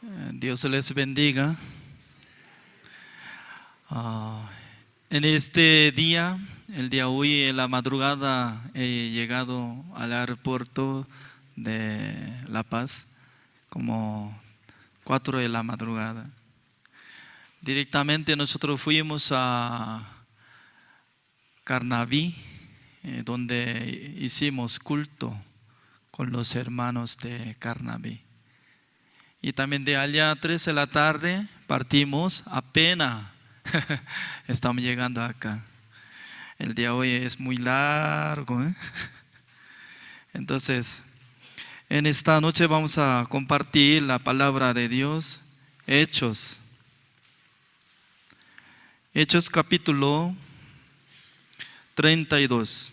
Dios les bendiga. En este día, el día hoy, en la madrugada, he llegado al aeropuerto de La Paz, como 4 de la madrugada. Directamente nosotros fuimos a Carnaví, donde hicimos culto con los hermanos de Carnaví. Y también de allá a 3 de la tarde partimos, apenas estamos llegando acá. El día de hoy es muy largo, ¿eh? Entonces, en esta noche vamos a compartir la palabra de Dios, Hechos. Hechos capítulo 32.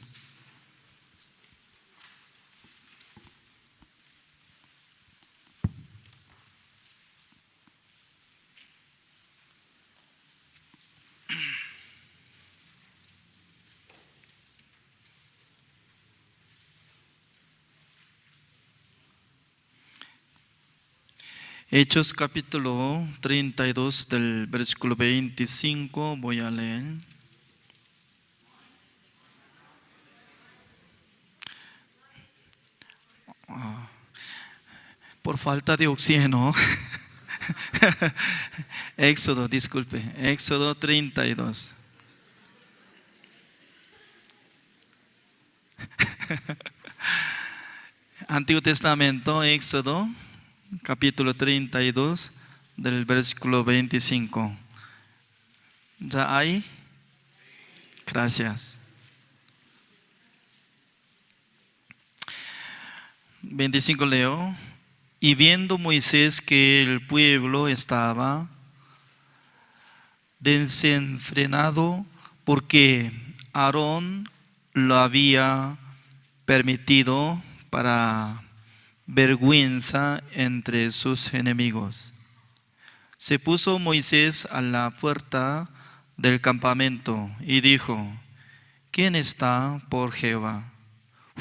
Hechos capítulo 32 del versículo 25 voy a leer. Por falta de oxígeno. Éxodo 32. Antiguo Testamento, Éxodo capítulo 32 del versículo 25. ¿Ya hay? Gracias. 25 leo. Y viendo Moisés que el pueblo estaba desenfrenado porque Aarón lo había permitido para vergüenza entre sus enemigos, se puso Moisés a la puerta del campamento y dijo: ¿Quién está por Jehová?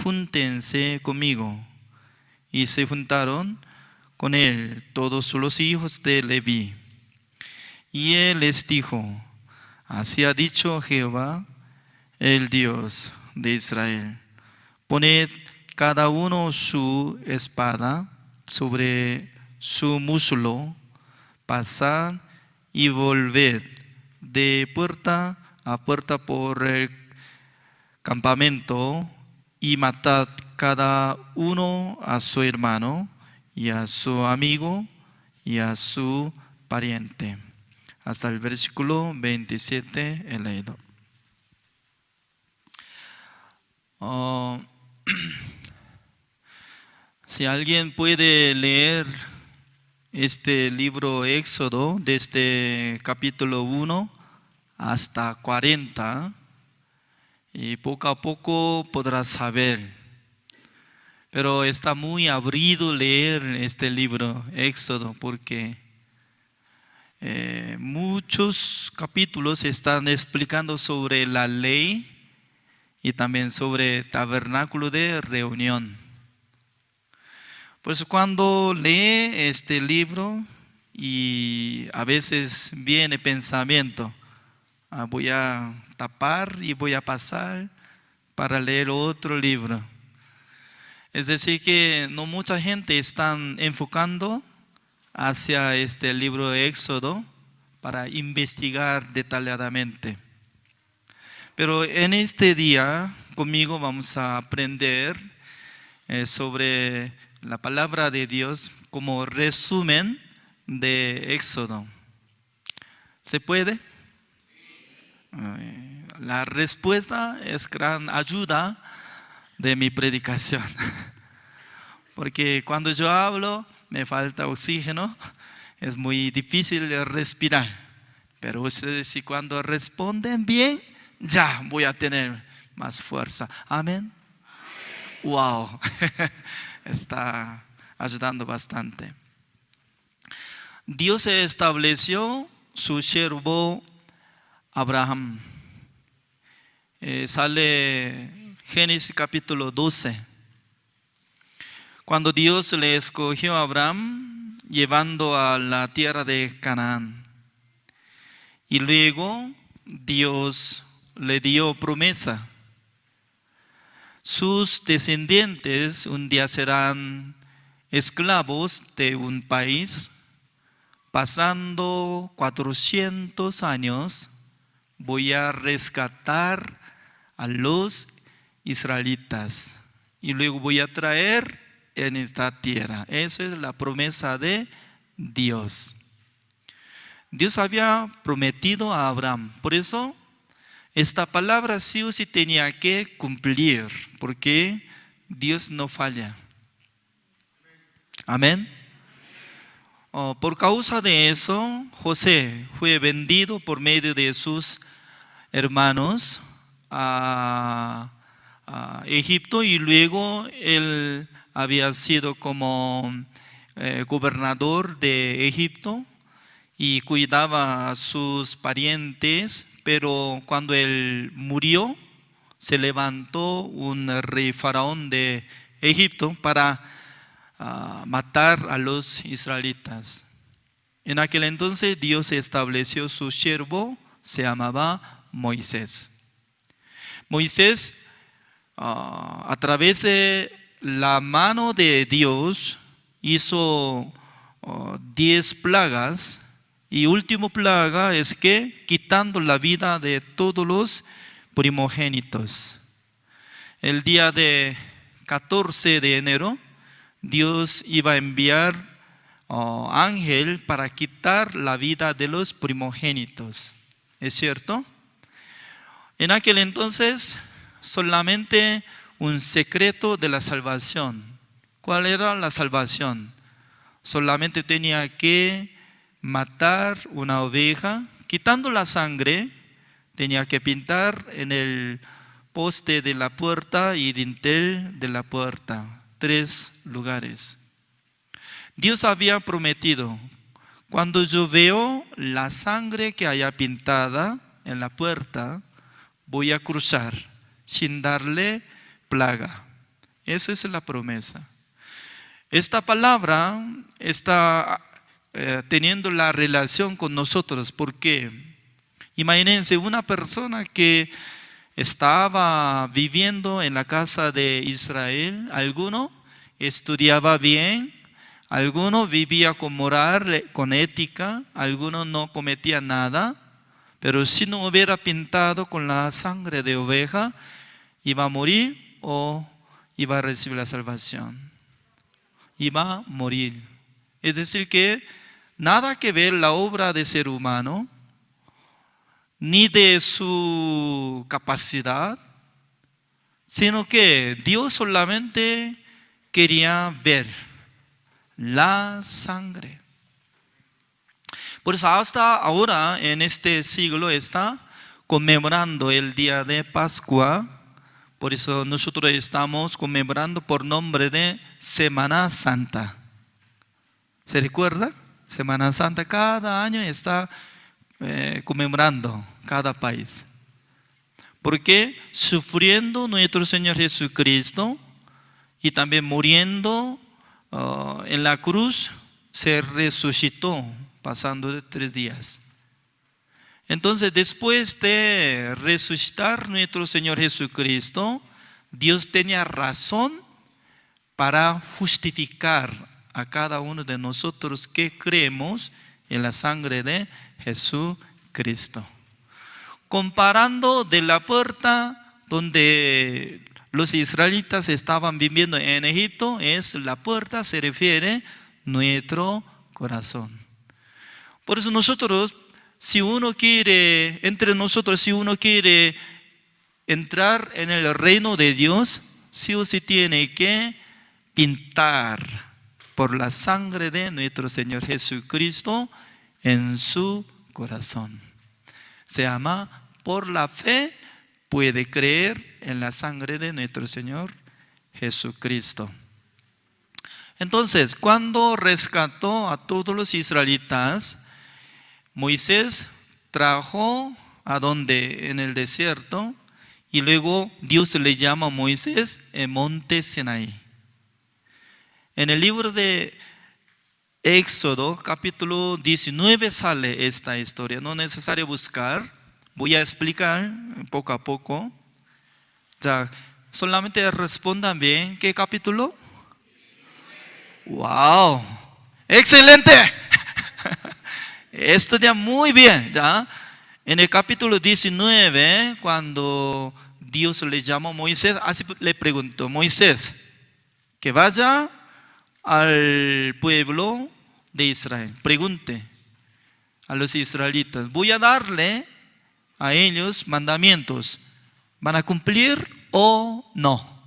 Júntense conmigo. Y se juntaron con él todos los hijos de Leví. Y él les dijo: Así ha dicho Jehová, el Dios de Israel: Poned cada uno su espada sobre su muslo, pasad y volved de puerta a puerta por el campamento y matad cada uno a su hermano y a su amigo y a su pariente. Hasta el versículo 27 he leído. Si alguien puede leer este libro Éxodo desde capítulo 1 hasta 40, y poco a poco podrá saber. Pero está muy aburrido leer este libro Éxodo porque muchos capítulos están explicando sobre la ley y también sobre el tabernáculo de reunión. Por eso cuando lee este libro y a veces viene pensamiento, voy a tapar y voy a pasar para leer otro libro. Es decir que no mucha gente está enfocando hacia este libro de Éxodo para investigar detalladamente. Pero en este día conmigo vamos a aprender sobre la palabra de Dios como resumen de Éxodo. ¿Se puede? La respuesta es gran ayuda de mi predicación. Porque cuando yo hablo me falta oxígeno, es muy difícil respirar. Pero ustedes, si cuando responden bien, ya voy a tener más fuerza. Amén. Wow. Está ayudando bastante. Dios estableció su siervo Abraham. Sale Génesis capítulo 12. Cuando Dios le escogió a Abraham, llevando a la tierra de Canaán. Y luego Dios le dio promesa. Sus descendientes un día serán esclavos de un país. Pasando 400 años, voy a rescatar a los israelitas y luego voy a traer en esta tierra. Esa es la promesa de Dios. Dios había prometido a Abraham. Por eso, esta palabra sí o sí tenía que cumplir, porque Dios no falla. Amén. Por causa de eso, José fue vendido por medio de sus hermanos a Egipto, y luego él había sido como gobernador de Egipto y cuidaba a sus parientes, pero cuando él murió, se levantó un rey faraón de Egipto para matar a los israelitas. En aquel entonces Dios estableció su siervo, se llamaba Moisés. Moisés, a través de la mano de Dios, hizo 10 plagas, y última plaga es que quitando la vida de todos los primogénitos. El día de 14 de enero, Dios iba a enviar ángel para quitar la vida de los primogénitos. ¿Es cierto? En aquel entonces, solamente un secreto de la salvación. ¿Cuál era la salvación? Solamente tenía que matar una oveja, quitando la sangre, tenía que pintar en el poste de la puerta y dintel de la puerta. 3 lugares. Dios había prometido: cuando yo veo la sangre que haya pintada en la puerta, voy a cruzar sin darle plaga. Esa es la promesa. Esta palabra está teniendo la relación con nosotros, porque imagínense una persona que estaba viviendo en la casa de Israel. Alguno estudiaba bien, alguno vivía con moral, con ética, alguno no cometía nada, pero si no hubiera pintado con la sangre de oveja, iba a morir o iba a recibir la salvación. Iba a morir. Es decir que nada que ver la obra de ser humano, ni de su capacidad, sino que Dios solamente quería ver la sangre. Por eso hasta ahora en este siglo está conmemorando el día de Pascua. Por eso nosotros estamos conmemorando por nombre de Semana Santa. ¿Se recuerda? Semana Santa cada año está conmemorando cada país, porque sufriendo nuestro Señor Jesucristo y también muriendo en la cruz, se resucitó pasando 3 días. Entonces, después de resucitar nuestro Señor Jesucristo, Dios tenía razón para justificar a cada uno de nosotros que creemos en la sangre de Jesucristo. Comparando de la puerta donde los israelitas estaban viviendo en Egipto, es la puerta, se refiere nuestro corazón. Por eso nosotros, si uno quiere entrar en el reino de Dios, sí o sí tiene que pintar por la sangre de nuestro Señor Jesucristo en su corazón. Se llama: por la fe puede creer en la sangre de nuestro Señor Jesucristo. Entonces, cuando rescató a todos los israelitas, Moisés trajo a donde, en el desierto, y luego Dios le llama a Moisés en monte Sinaí. En el libro de Éxodo capítulo 19 sale esta historia. No es necesario buscar. Voy a explicar poco a poco. Ya, solamente respondan bien. ¿Qué capítulo? ¡Wow! ¡Excelente! Estudian muy bien. ¿Ya? En el capítulo 19, cuando Dios le llamó a Moisés, así le preguntó: Moisés, que vaya al pueblo de Israel, pregunte a los israelitas, voy a darle a ellos mandamientos, ¿van a cumplir o no?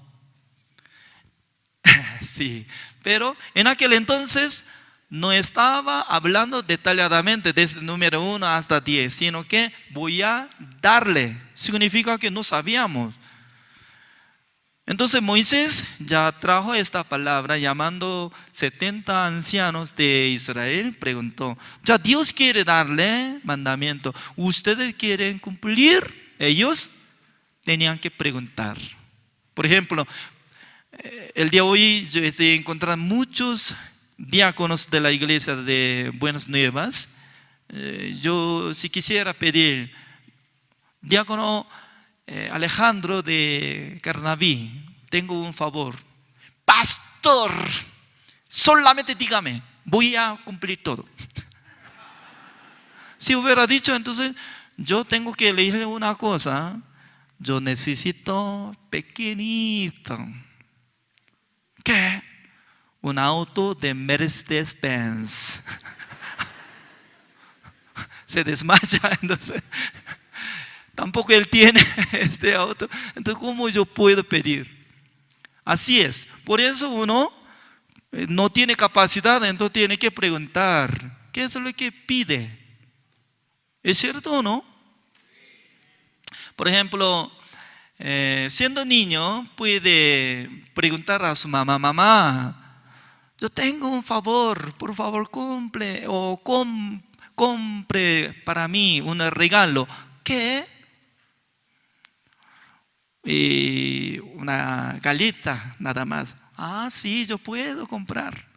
Sí, pero en aquel entonces no estaba hablando detalladamente desde el número 1 hasta 10, sino que voy a darle. Significa que no sabíamos. Entonces Moisés ya trajo esta palabra, llamando 70 ancianos de Israel, preguntó: ya Dios quiere darle mandamiento, ¿ustedes quieren cumplir? Ellos tenían que preguntar. Por ejemplo, el día de hoy yo estoy encontrando muchos diáconos de la iglesia de Buenas Nuevas. Yo si quisiera pedir, diácono Alejandro de Carnaví, tengo un favor. Pastor, solamente dígame, voy a cumplir todo. Si hubiera dicho, entonces yo tengo que elegirle una cosa. Yo necesito pequeñito. ¿Qué? Un auto de Mercedes-Benz. Se desmaya, entonces tampoco él tiene este auto. Entonces, ¿cómo yo puedo pedir? Así es. Por eso uno no tiene capacidad, entonces tiene que preguntar: ¿qué es lo que pide? ¿Es cierto o no? Por ejemplo, siendo niño, puede preguntar a su mamá: mamá, yo tengo un favor, por favor cumple o compre para mí un regalo. ¿Qué? Y una galleta nada más. Ah, sí, yo puedo comprar.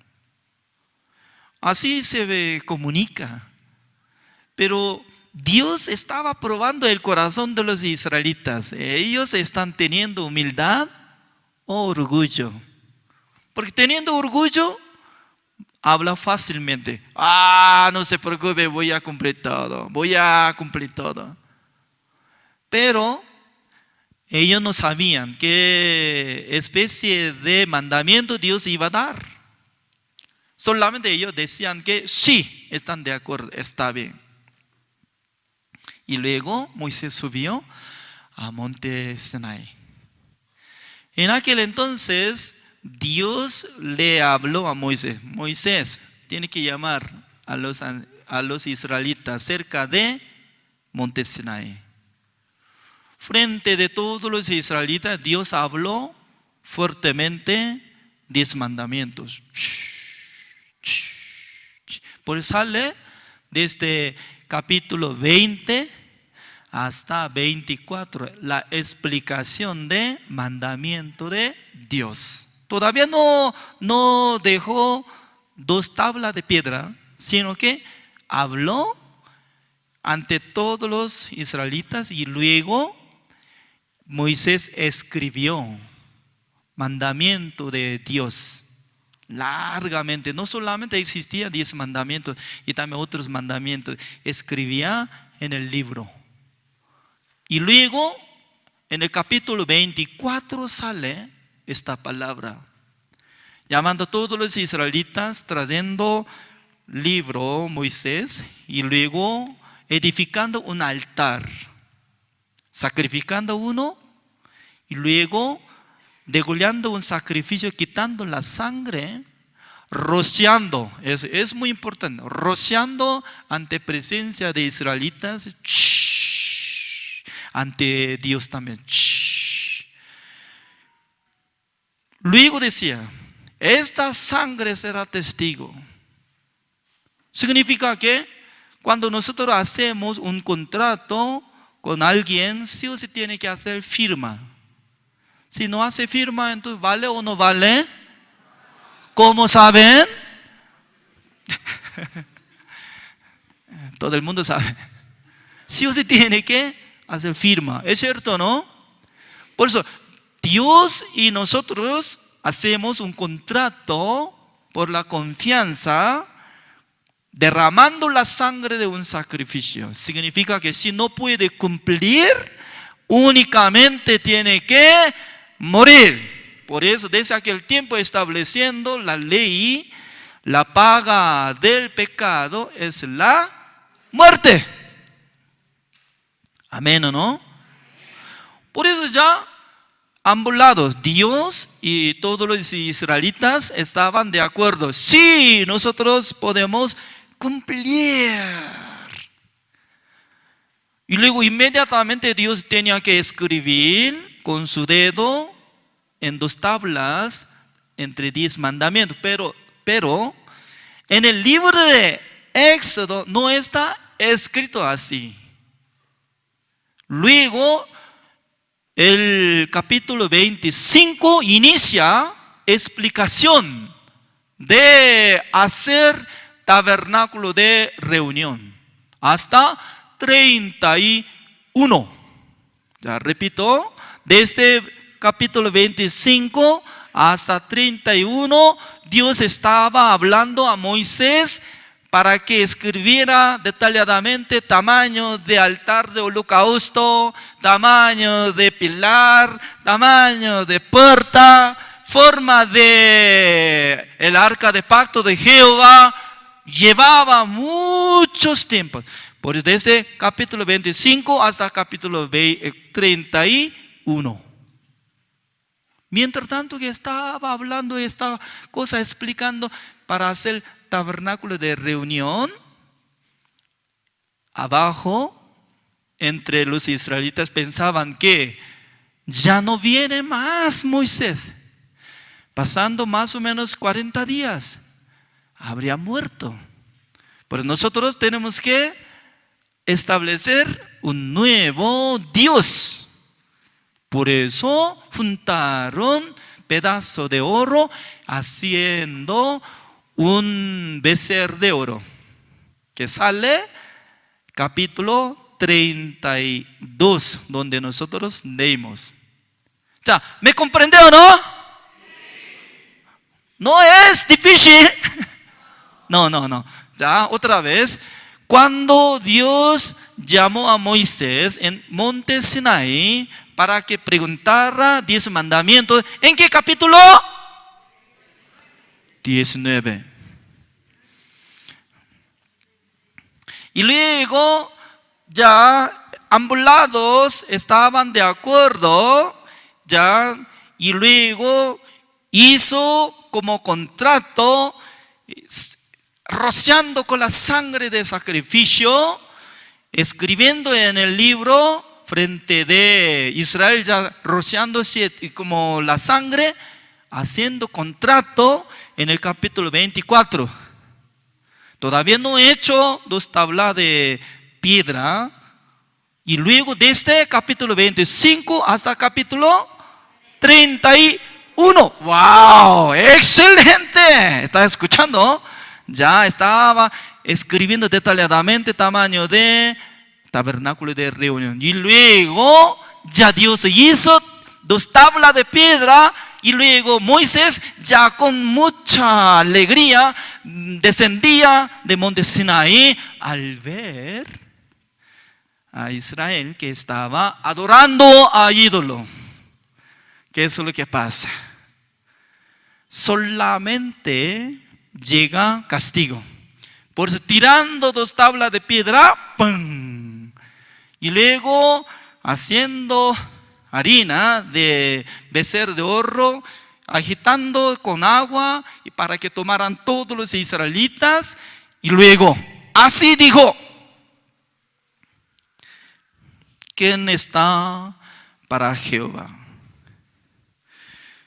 Así se comunica. Pero Dios estaba probando el corazón de los israelitas. Ellos están teniendo humildad o orgullo. Porque teniendo orgullo, habla fácilmente. Ah, no se preocupe, voy a cumplir todo. Voy a cumplir todo. Pero ellos no sabían qué especie de mandamiento Dios iba a dar. Solamente ellos decían que sí, están de acuerdo, está bien. Y luego Moisés subió a monte Sinai. En aquel entonces Dios le habló a Moisés: Moisés, tiene que llamar a los israelitas cerca de monte Sinai. Frente de todos los israelitas, Dios habló fuertemente 10 mandamientos. Por eso sale desde capítulo 20 hasta 24 la explicación de mandamiento de Dios. Todavía no dejó 2 tablas de piedra, sino que habló ante todos los israelitas y luego Moisés escribió mandamiento de Dios largamente. No solamente existía 10 mandamientos y también otros mandamientos. Escribía en el libro. Y luego en el capítulo 24 sale esta palabra, llamando a todos los israelitas, trayendo libro Moisés y luego edificando un altar, sacrificando uno y luego degollando un sacrificio, quitando la sangre, rociando, es muy importante, rociando ante presencia de israelitas, ante Dios también. Luego decía: esta sangre será testigo. Significa que cuando nosotros hacemos un contrato con alguien, sí o sí tiene que hacer firma. Si no hace firma, entonces ¿vale o no vale? ¿Cómo saben? Todo el mundo sabe. Sí o sí tiene que hacer firma. ¿Es cierto, no? Por eso, Dios y nosotros hacemos un contrato por la confianza, derramando la sangre de un sacrificio. Significa que si no puede cumplir, únicamente tiene que morir. Por eso, desde aquel tiempo estableciendo la ley, la paga del pecado es la muerte. Amén, ¿o no? Por eso ya ambos lados, Dios y todos los israelitas estaban de acuerdo. Sí, nosotros podemos cumplir. Y luego inmediatamente Dios tenía que escribir con su dedo en 2 tablas entre 10 mandamientos. Pero en el libro de Éxodo no está escrito así. Luego el capítulo 25 inicia explicación de hacer tabernáculo de reunión hasta 31. Ya repito, desde capítulo 25 hasta 31, Dios estaba hablando a Moisés para que escribiera detalladamente tamaño de altar de holocausto, tamaño de pilar, tamaño de puerta, forma de el arca de pacto de Jehová. Llevaba muchos tiempos. Por eso desde capítulo 25 hasta capítulo 31. Mientras tanto que estaba hablando esta cosa, explicando para hacer tabernáculo de reunión, abajo, entre los israelitas pensaban que ya no viene más Moisés. Pasando más o menos 40 días, habría muerto. Pero nosotros tenemos que establecer un nuevo Dios. Por eso juntaron pedazo de oro haciendo un becerro de oro, que sale capítulo 32, donde nosotros leímos. Ya, ¿me comprende o no? No es difícil. No. Ya, otra vez. Cuando Dios llamó a Moisés en Monte Sinaí para que preguntara 10 mandamientos, ¿en qué capítulo? 19. Y luego ya ambos lados estaban de acuerdo, ya, y luego hizo como contrato, rociando con la sangre de sacrificio, escribiendo en el libro frente de Israel, ya rociándose como la sangre, haciendo contrato en el capítulo 24. Todavía no he hecho 2 tablas de piedra. Y luego desde capítulo 25 hasta capítulo 31. ¡Wow! ¡Excelente! ¿Estás escuchando? Ya estaba escribiendo detalladamente tamaño de tabernáculo de reunión. Y luego ya Dios hizo 2 tablas de piedra. Y luego Moisés ya con mucha alegría descendía de Monte Sinaí al ver a Israel que estaba adorando a ídolo. ¿Qué es lo que pasa? Solamente llega castigo. Por eso tirando 2 tablas de piedra, ¡pum! Y luego haciendo harina de becerro de oro, agitando con agua y para que tomaran todos los israelitas. Y luego, así dijo: ¿quién está para Jehová?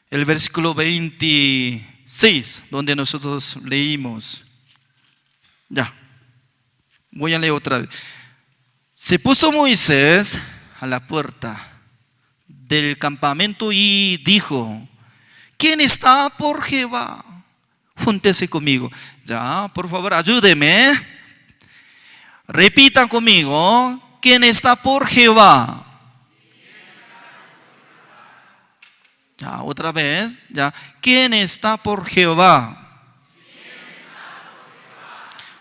El versículo 26, donde nosotros leímos. Ya, voy a leer otra vez. Se puso Moisés a la puerta del campamento y dijo: ¿quién está por Jehová? júntese conmigo. Ya, por favor, ayúdeme. Repitan conmigo. ¿Quién está por Jehová? Ya, otra vez. Ya. ¿Quién está por Jehová?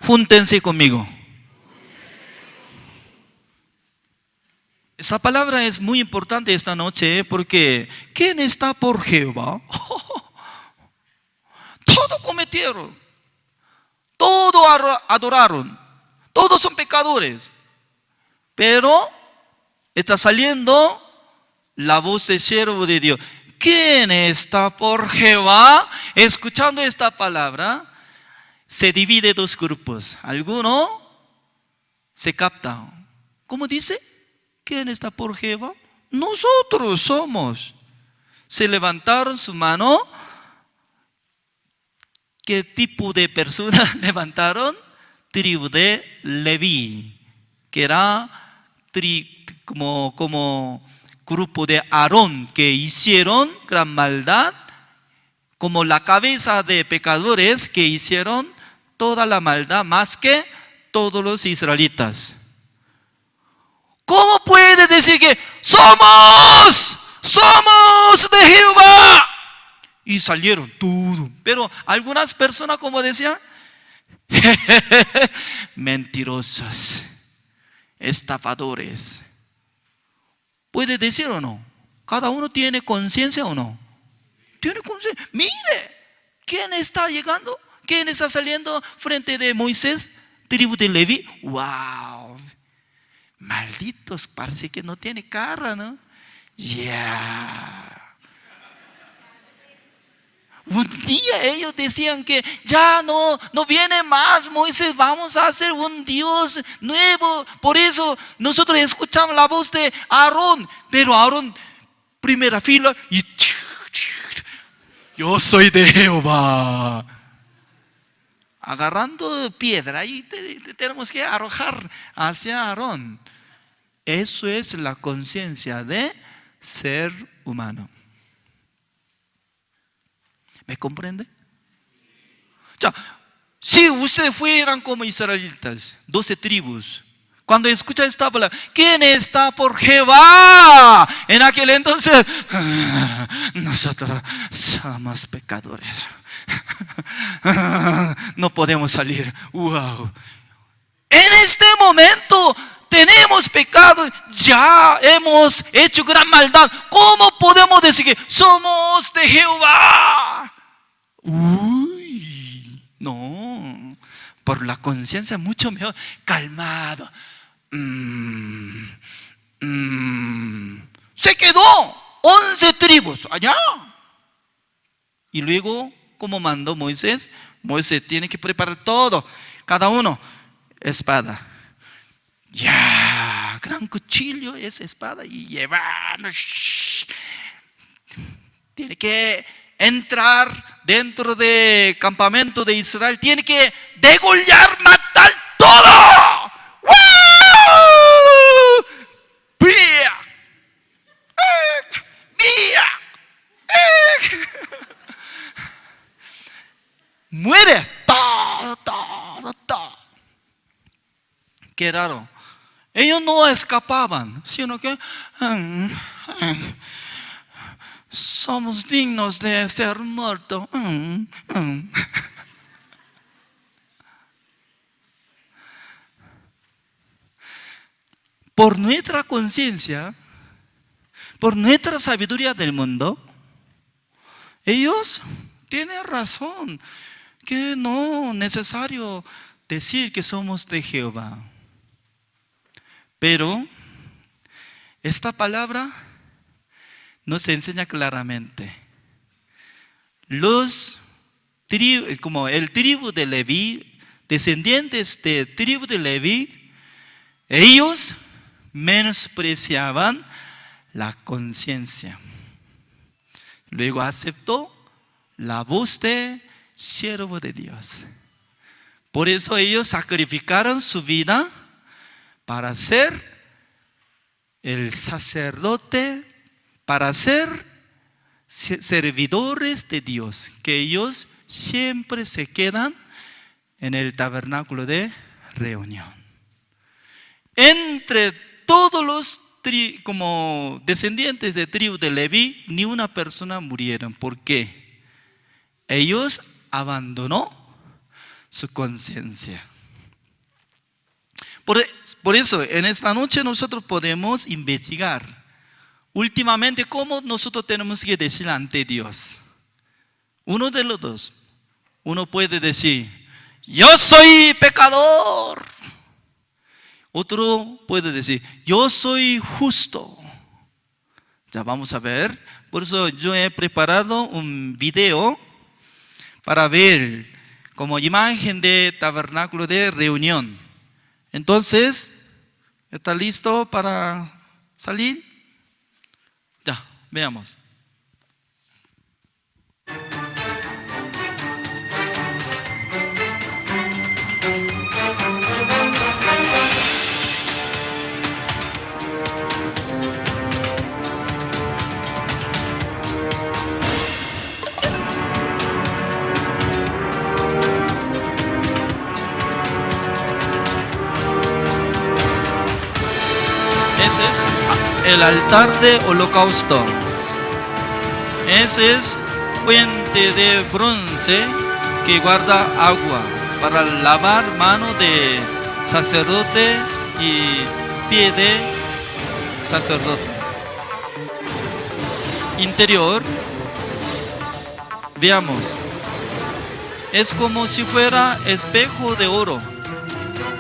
Júntense conmigo. Esa palabra es muy importante esta noche porque ¿quién está por Jehová? Todo cometieron, todo adoraron, todos son pecadores. Pero está saliendo la voz del siervo de Dios. ¿Quién está por Jehová? Escuchando esta palabra, se divide dos grupos. Alguno se capta. ¿Cómo dice? ¿Quién está por Jehová? Nosotros somos. Se levantaron su mano. ¿Qué tipo de personas levantaron? Tribu de Leví, que era como grupo de Aarón, que hicieron gran maldad, como la cabeza de pecadores que hicieron toda la maldad más que todos los israelitas. ¿Cómo puede decir que somos de Jehová? Y salieron todo. Pero algunas personas, como decían, mentirosos, estafadores. ¿Puede decir o no? ¿Cada uno tiene conciencia o no? Tiene conciencia. Mire, ¿quién está llegando? ¿Quién está saliendo frente de Moisés? Tribu de Leví. ¡Wow! Malditos, parece que no tiene cara, ¿no? Ya. Un día ellos decían que ya no viene más Moisés, vamos a hacer un Dios nuevo. Por eso nosotros escuchamos la voz de Aarón. Pero Aarón, primera fila, y yo soy de Jehová. Agarrando piedra y tenemos que arrojar hacia Aarón. Eso es la conciencia de ser humano. ¿Me comprende? Ya, si ustedes fueran como israelitas, 12 tribus, cuando escuchan esta palabra, ¿quién está por Jehová? En aquel entonces, nosotros somos pecadores. No podemos salir. Wow. En este momento tenemos pecado, ya hemos hecho gran maldad. ¿Cómo podemos decir que somos de Jehová? Uy, no. Por la conciencia mucho mejor. Calmado. Se quedó 11 tribus allá. Y luego, como mandó Moisés, Moisés tiene que preparar todo. Cada uno, espada. Ya, gran cuchillo es espada y llevar. Tiene que entrar dentro del campamento de Israel. Tiene que degollar, matar todo. ¡Vía! ¡Vía! Muere todo. Qué raro. Ellos no escapaban, sino que somos dignos de ser muertos. Por nuestra conciencia, por nuestra sabiduría del mundo, ellos tienen razón, que no es necesario decir que somos de Jehová. Pero esta palabra nos enseña claramente. Como el tribu de Leví, descendientes de tribu de Leví, ellos menospreciaban la conciencia. Luego aceptó la voz de siervo de Dios. Por eso ellos sacrificaron su vida para ser el sacerdote, para ser servidores de Dios, que ellos siempre se quedan en el tabernáculo de reunión. Entre todos los como descendientes de tribu de Leví, ni una persona murieron. ¿Por qué? Ellos abandonó su conciencia. Por eso, en esta noche nosotros podemos investigar últimamente cómo nosotros tenemos que decir ante Dios. Uno de los dos. Uno puede decir, yo soy pecador. Otro puede decir, yo soy justo. Ya vamos a ver. Por eso yo he preparado un video para ver como imagen de tabernáculo de reunión. Entonces, ¿está listo para salir? Ya, veamos. Ese es el altar de holocausto. Ese es fuente de bronce que guarda agua para lavar mano de sacerdote y pie de sacerdote. Interior, veamos. Es como si fuera espejo de oro,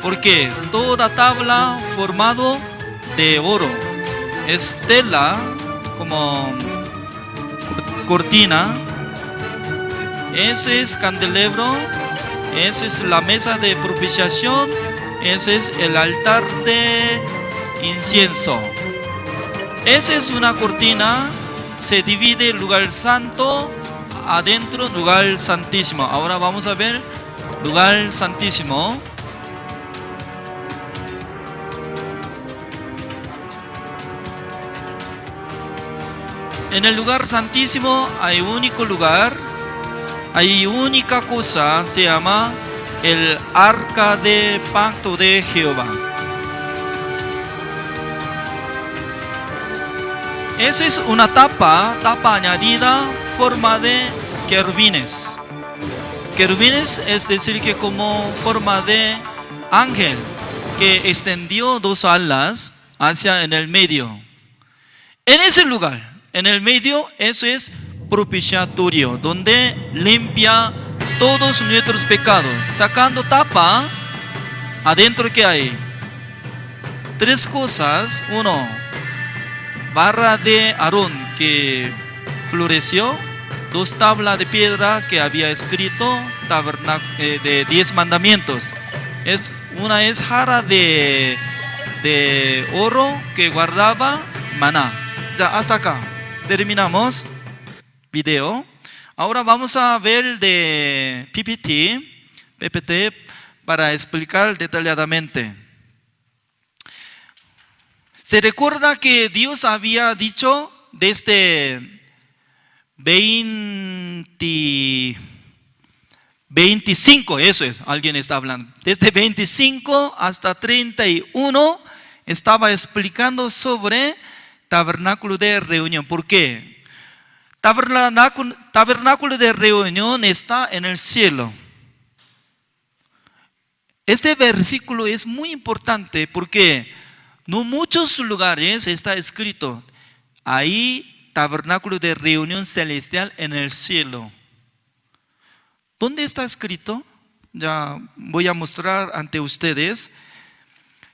porque toda tabla formado de oro, es tela como cortina. Ese es candelabro, esa es la mesa de propiciación, ese es el altar de incienso. Esa es una cortina, se divide el lugar santo adentro, lugar santísimo. Ahora vamos a ver lugar santísimo. En el lugar santísimo hay único lugar, hay única cosa, se llama el arca de pacto de Jehová. Esa es una tapa añadida, forma de querubines. Querubines es decir que como forma de ángel que extendió dos alas hacia en el medio. En ese lugar, en el medio, eso es propiciatorio, donde limpia todos nuestros pecados. Sacando tapa, adentro ¿qué hay? Tres cosas. Uno, barra de Aarón que floreció. Dos tablas de piedra que había escrito de 10 mandamientos. Una es jarra de oro que guardaba maná. Ya, hasta acá. Terminamos video. Ahora vamos a ver el de PPT para explicar detalladamente. Se recuerda que Dios había dicho desde 25, eso es, alguien está hablando. Desde 25 hasta 31 estaba explicando sobre tabernáculo de reunión. ¿Por qué? Tabernáculo de reunión está en el cielo. Este versículo es muy importante porque no muchos lugares está escrito ahí tabernáculo de reunión celestial en el cielo. ¿Dónde está escrito? Ya voy a mostrar ante ustedes.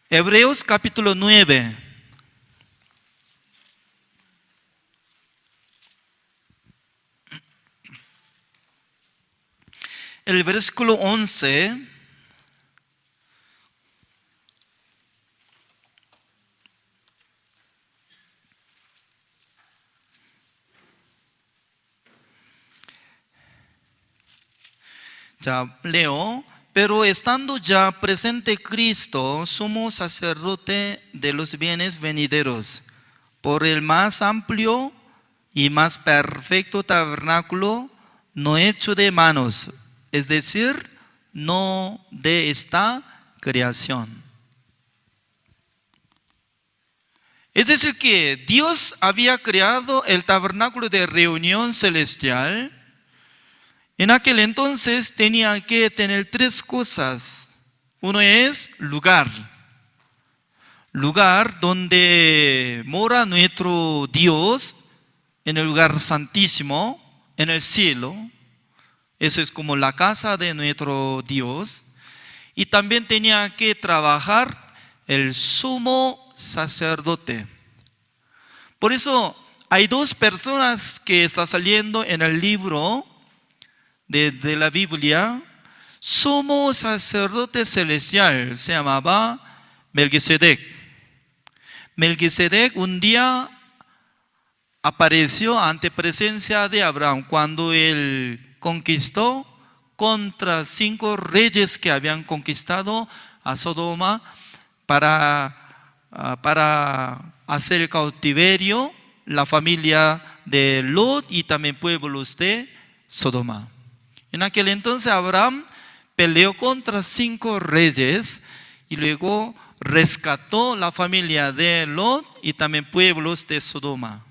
Hebreos capítulo 9. El versículo 11. Ya leo. Pero estando ya presente Cristo, sumo sacerdote de los bienes venideros, por el más amplio y más perfecto tabernáculo, no hecho de manos, es decir, no de esta creación. Es decir, que Dios había creado el tabernáculo de reunión celestial. En aquel entonces tenía que tener tres cosas. Uno es lugar donde mora nuestro Dios, en el lugar santísimo, en el cielo. Eso es como la casa de nuestro Dios. Y también tenía que trabajar el sumo sacerdote. Por eso hay dos personas que están saliendo en el libro de la Biblia. Sumo sacerdote celestial se llamaba Melquisedec. Melquisedec un día apareció ante presencia de Abraham cuando él conquistó contra 5 reyes que habían conquistado a Sodoma para hacer el cautiverio la familia de Lot y también pueblos de Sodoma. En aquel entonces Abraham peleó contra 5 reyes y luego rescató la familia de Lot y también pueblos de Sodoma.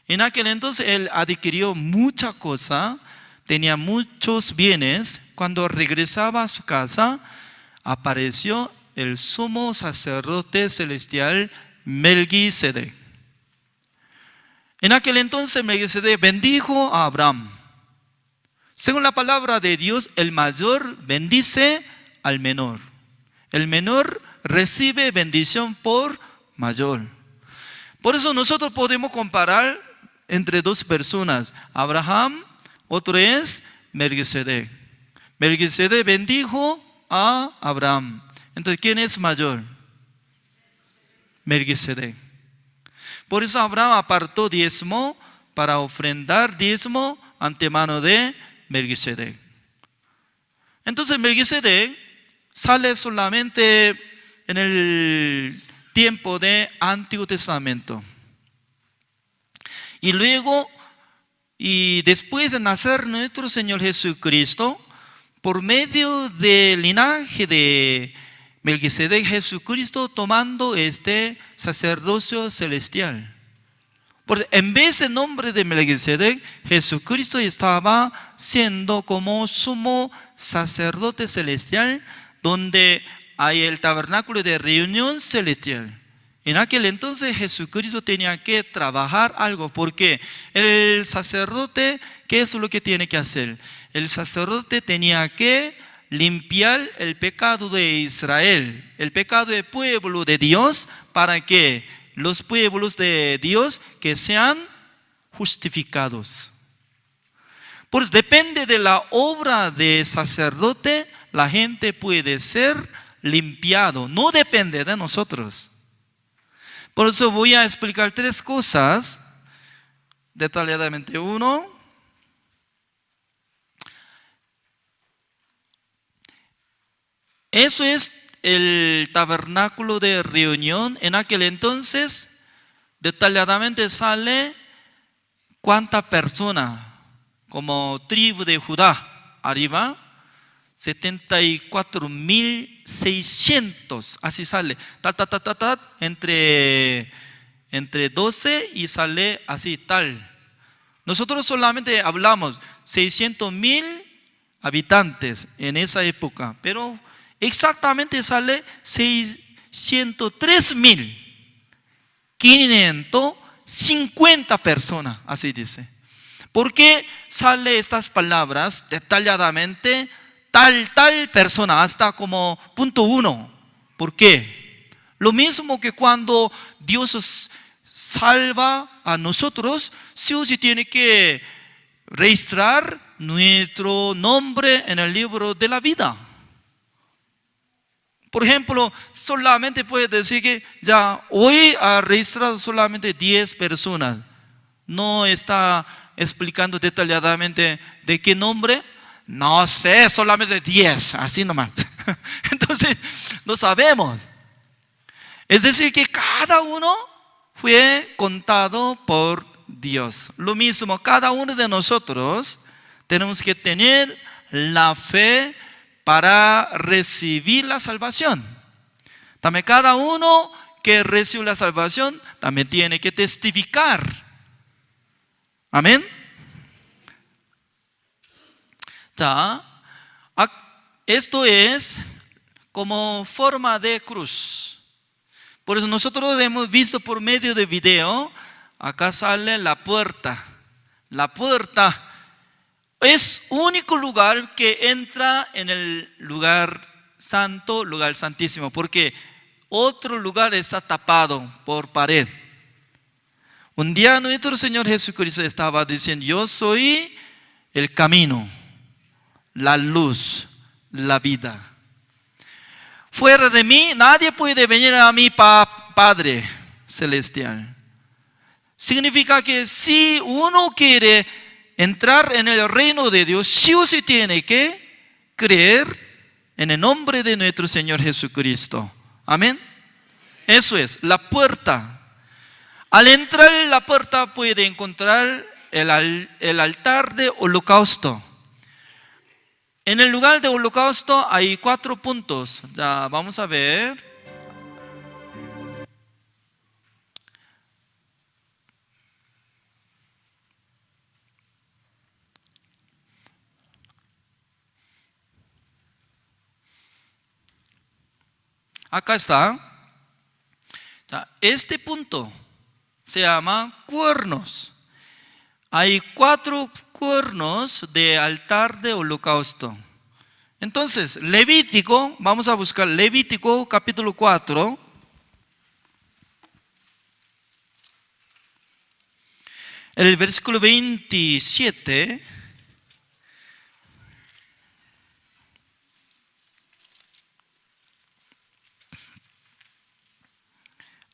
En aquel entonces él adquirió mucha cosa, tenía muchos bienes. Cuando regresaba a su casa, apareció el sumo sacerdote celestial Melquisedec. En aquel entonces Melquisedec bendijo a Abraham. Según la palabra de Dios, el mayor bendice al menor. El menor recibe bendición por mayor. Por eso nosotros podemos comparar entre dos personas. Abraham, otro es Melquisedec. Melquisedec bendijo a Abraham. Entonces, ¿quién es mayor? Melquisedec. Por eso Abraham apartó diezmo para ofrendar diezmo ante mano de Melquisedec. Entonces Melquisedec sale solamente en el tiempo de Antiguo Testamento. Y luego, y después de nacer nuestro Señor Jesucristo, por medio del linaje de Melquisedec, Jesucristo tomando este sacerdocio celestial. Porque en vez del nombre de Melquisedec, Jesucristo estaba siendo como sumo sacerdote celestial, donde hay el tabernáculo de reunión celestial. En aquel entonces Jesucristo tenía que trabajar algo, porque el sacerdote, ¿qué es lo que tiene que hacer? El sacerdote tenía que limpiar el pecado de Israel, el pecado del pueblo de Dios, para que los pueblos de Dios que sean justificados. Pues depende de la obra de sacerdote, la gente puede ser limpiado, no depende de nosotros. Por eso voy a explicar 3 cosas detalladamente. Uno, eso es el tabernáculo de reunión. En aquel entonces detalladamente sale cuánta persona, como tribu de Judá, arriba 74.600, así sale, entre 12 y sale así tal. Nosotros solamente hablamos 600.000 habitantes en esa época, pero exactamente sale 603.550 personas, así dice. ¿Por qué sale estas palabras detalladamente? Tal persona, hasta como punto 1. ¿Por qué? Lo mismo que cuando Dios salva a nosotros, sí tiene que registrar nuestro nombre en el libro de la vida. Por ejemplo, solamente puede decir que ya hoy ha registrado solamente 10 personas. No está explicando detalladamente de qué nombre. No sé, solamente 10, así nomás. Entonces, no sabemos. Es decir, que cada uno fue contado por Dios. Lo mismo, cada uno de nosotros Tenemos que tener la fe para recibir la salvación. También cada uno que recibe la salvación también tiene que testificar. Amén. 자, esto es como forma de cruz. Por eso nosotros hemos visto por medio de video, acá sale la puerta. La puerta es único lugar que entra en el lugar santo, lugar santísimo, porque otro lugar está tapado por pared. Un día nuestro Señor Jesucristo estaba diciendo: yo soy el camino, la luz, la vida. Fuera de mí nadie puede venir a mi Padre Celestial. Significa que si uno quiere entrar en el reino de Dios, sí o sí tiene que creer en el nombre de nuestro Señor Jesucristo. Amén. Eso es, la puerta. Al entrar en la puerta puede encontrar el altar de holocausto. En el lugar de holocausto hay 4 puntos. Ya vamos a ver. Acá está. Este punto se llama cuernos. Hay 4 cuernos de altar de holocausto. Entonces, Levítico, vamos a buscar Levítico capítulo 4. El versículo 27.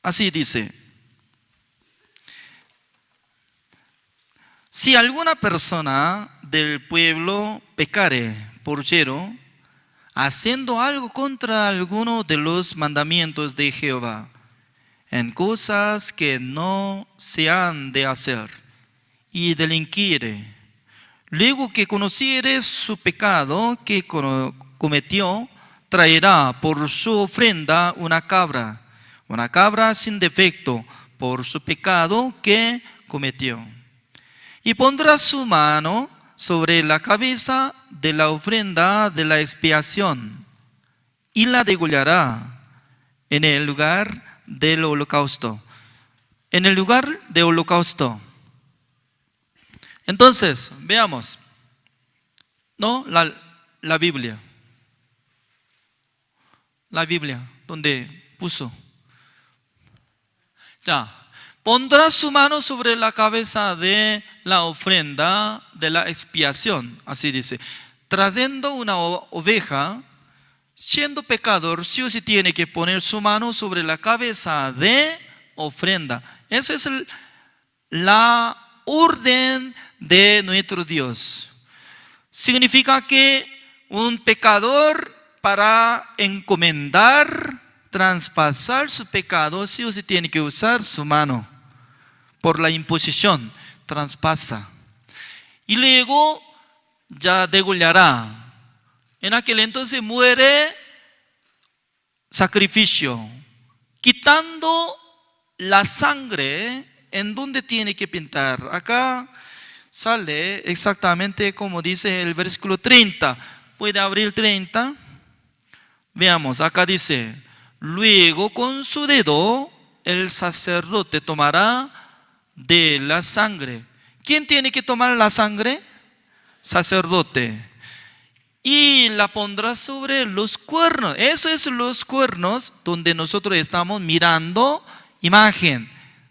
Así dice: si alguna persona del pueblo pecare por yerro, haciendo algo contra alguno de los mandamientos de Jehová, en cosas que no se han de hacer, y delinquiere, luego que conociere su pecado que cometió, traerá por su ofrenda una cabra sin defecto, por su pecado que cometió. Y pondrá su mano sobre la cabeza de la ofrenda de la expiación y la degollará en el lugar del holocausto. En el lugar de holocausto. Entonces, veamos, ¿no? La Biblia. La Biblia, donde puso. Ya, pondrá su mano sobre la cabeza de la ofrenda de la expiación, así dice. Trayendo una oveja, siendo pecador, sí o sí tiene que poner su mano sobre la cabeza de ofrenda. Esa es la orden de nuestro Dios. Significa que un pecador, para encomendar, traspasar su pecado, sí o sí tiene que usar su mano. Por la imposición, traspasa. Y luego ya degollará. En aquel entonces muere sacrificio, quitando la sangre. ¿En dónde tiene que pintar? Acá sale exactamente como dice el versículo 30. ¿Puede abrir 30? Veamos, acá dice: luego con su dedo el sacerdote tomará de la sangre. ¿Quién tiene que tomar la sangre? Sacerdote. Y la pondrá sobre los cuernos. Eso es los cuernos donde nosotros estamos mirando imagen.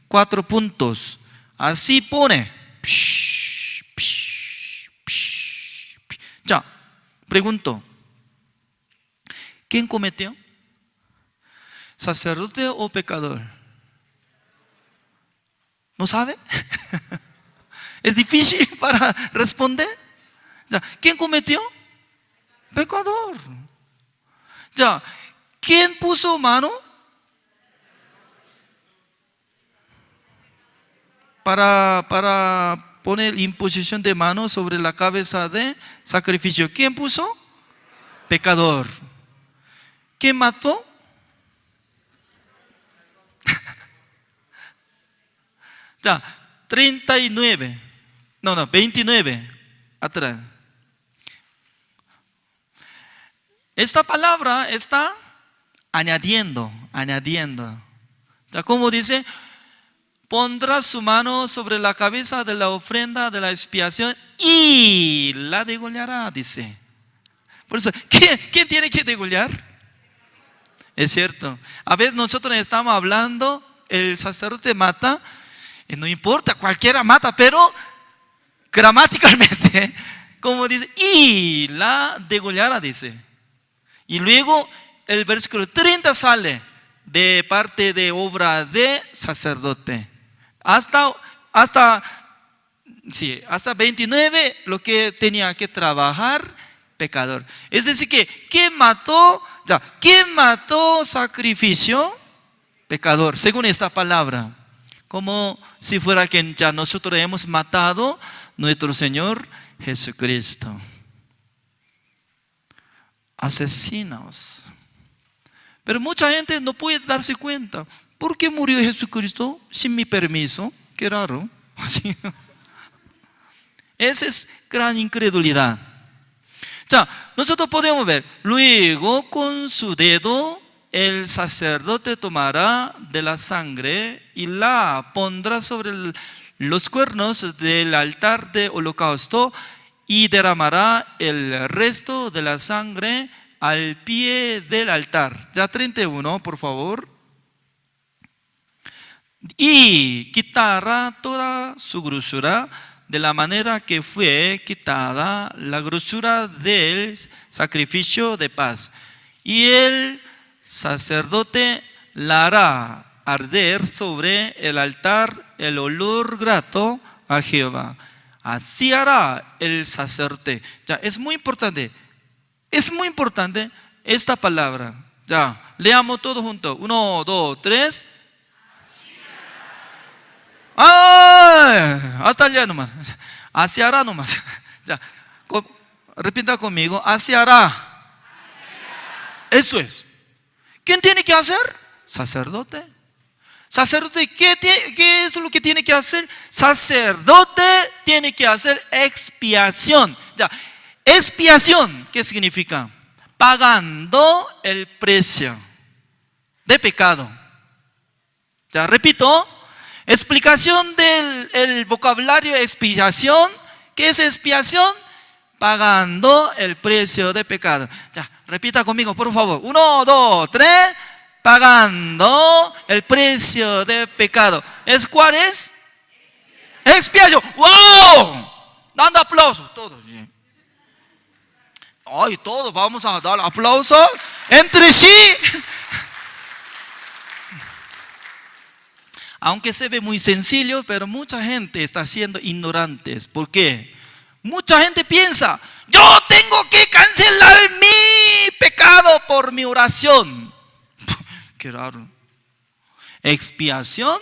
4 puntos. Así pone. Ya, pregunto. ¿Quién cometió? ¿Sacerdote o pecador? ¿No sabe? Es difícil para responder. Ya, ¿quién cometió? Pecador. Ya, ¿quién puso mano? Para poner imposición de mano sobre la cabeza de sacrificio. ¿Quién puso? Pecador. ¿Quién mató? Ya, 39. No, 29. Atrás. Esta palabra está añadiendo. Ya, como dice, pondrá su mano sobre la cabeza de la ofrenda de la expiación y la degollará, dice. Por eso, ¿quién tiene que degollar? Es cierto. A veces nosotros estamos hablando, el sacerdote mata, y no importa, cualquiera mata, pero gramaticalmente, como dice, y la degollará, dice. Y luego el versículo 30 sale de parte de obra de sacerdote. Hasta 29 lo que tenía que trabajar pecador. Es decir que ¿quién mató sacrificio? Pecador, según esta palabra. Como si fuera que ya nosotros hemos matado nuestro Señor Jesucristo. Asesinos. Pero mucha gente no puede darse cuenta. ¿Por qué murió Jesucristo sin mi permiso? Qué raro. Así. Esa es gran incredulidad. Ya, nosotros podemos ver. Luego con su dedo el sacerdote tomará de la sangre y la pondrá sobre los cuernos del altar de holocausto y derramará el resto de la sangre al pie del altar. Ya 31, por favor. Y quitará toda su grosura de la manera que fue quitada la grosura del sacrificio de paz. Y el sacerdote la hará arder sobre el altar el olor grato a Jehová. Así hará el sacerdote. Ya, es muy importante esta palabra. Ya, leamos todos juntos. 1, 2, 3. ¡Ay! Hasta allá nomás. Así hará nomás. Ya, repita conmigo. Así hará. Eso es. ¿Quién tiene que hacer? Sacerdote. Sacerdote, ¿qué es lo que tiene que hacer? Sacerdote tiene que hacer expiación. Ya, expiación, ¿qué significa? Pagando el precio de pecado. Ya, repito, explicación del vocabulario expiación. ¿Qué es expiación? Pagando el precio de pecado. Ya, repita conmigo, por favor. 1, 2, 3. Pagando el precio de pecado. ¿Cuál es? Expiación. ¡Wow! Dando aplausos. Todos. Ay, todos vamos a dar aplausos entre sí. Aunque se ve muy sencillo, pero mucha gente está siendo ignorantes. ¿Por qué? Mucha gente piensa, yo tengo que cancelar mi pecado por mi oración. Qué raro. Expiación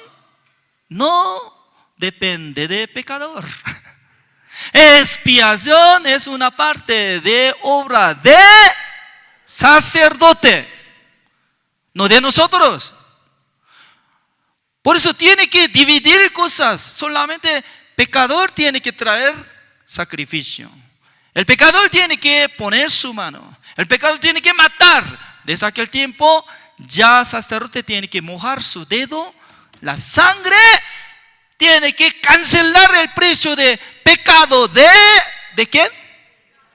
no depende de pecador. Expiación es una parte de obra de sacerdote, no de nosotros. Por eso tiene que dividir cosas. Solamente pecador tiene que traer sacrificio. El pecador tiene que poner su mano. El pecador tiene que matar. Desde aquel tiempo ya sacerdote tiene que mojar su dedo. La sangre tiene que cancelar el precio de pecado ¿de quién?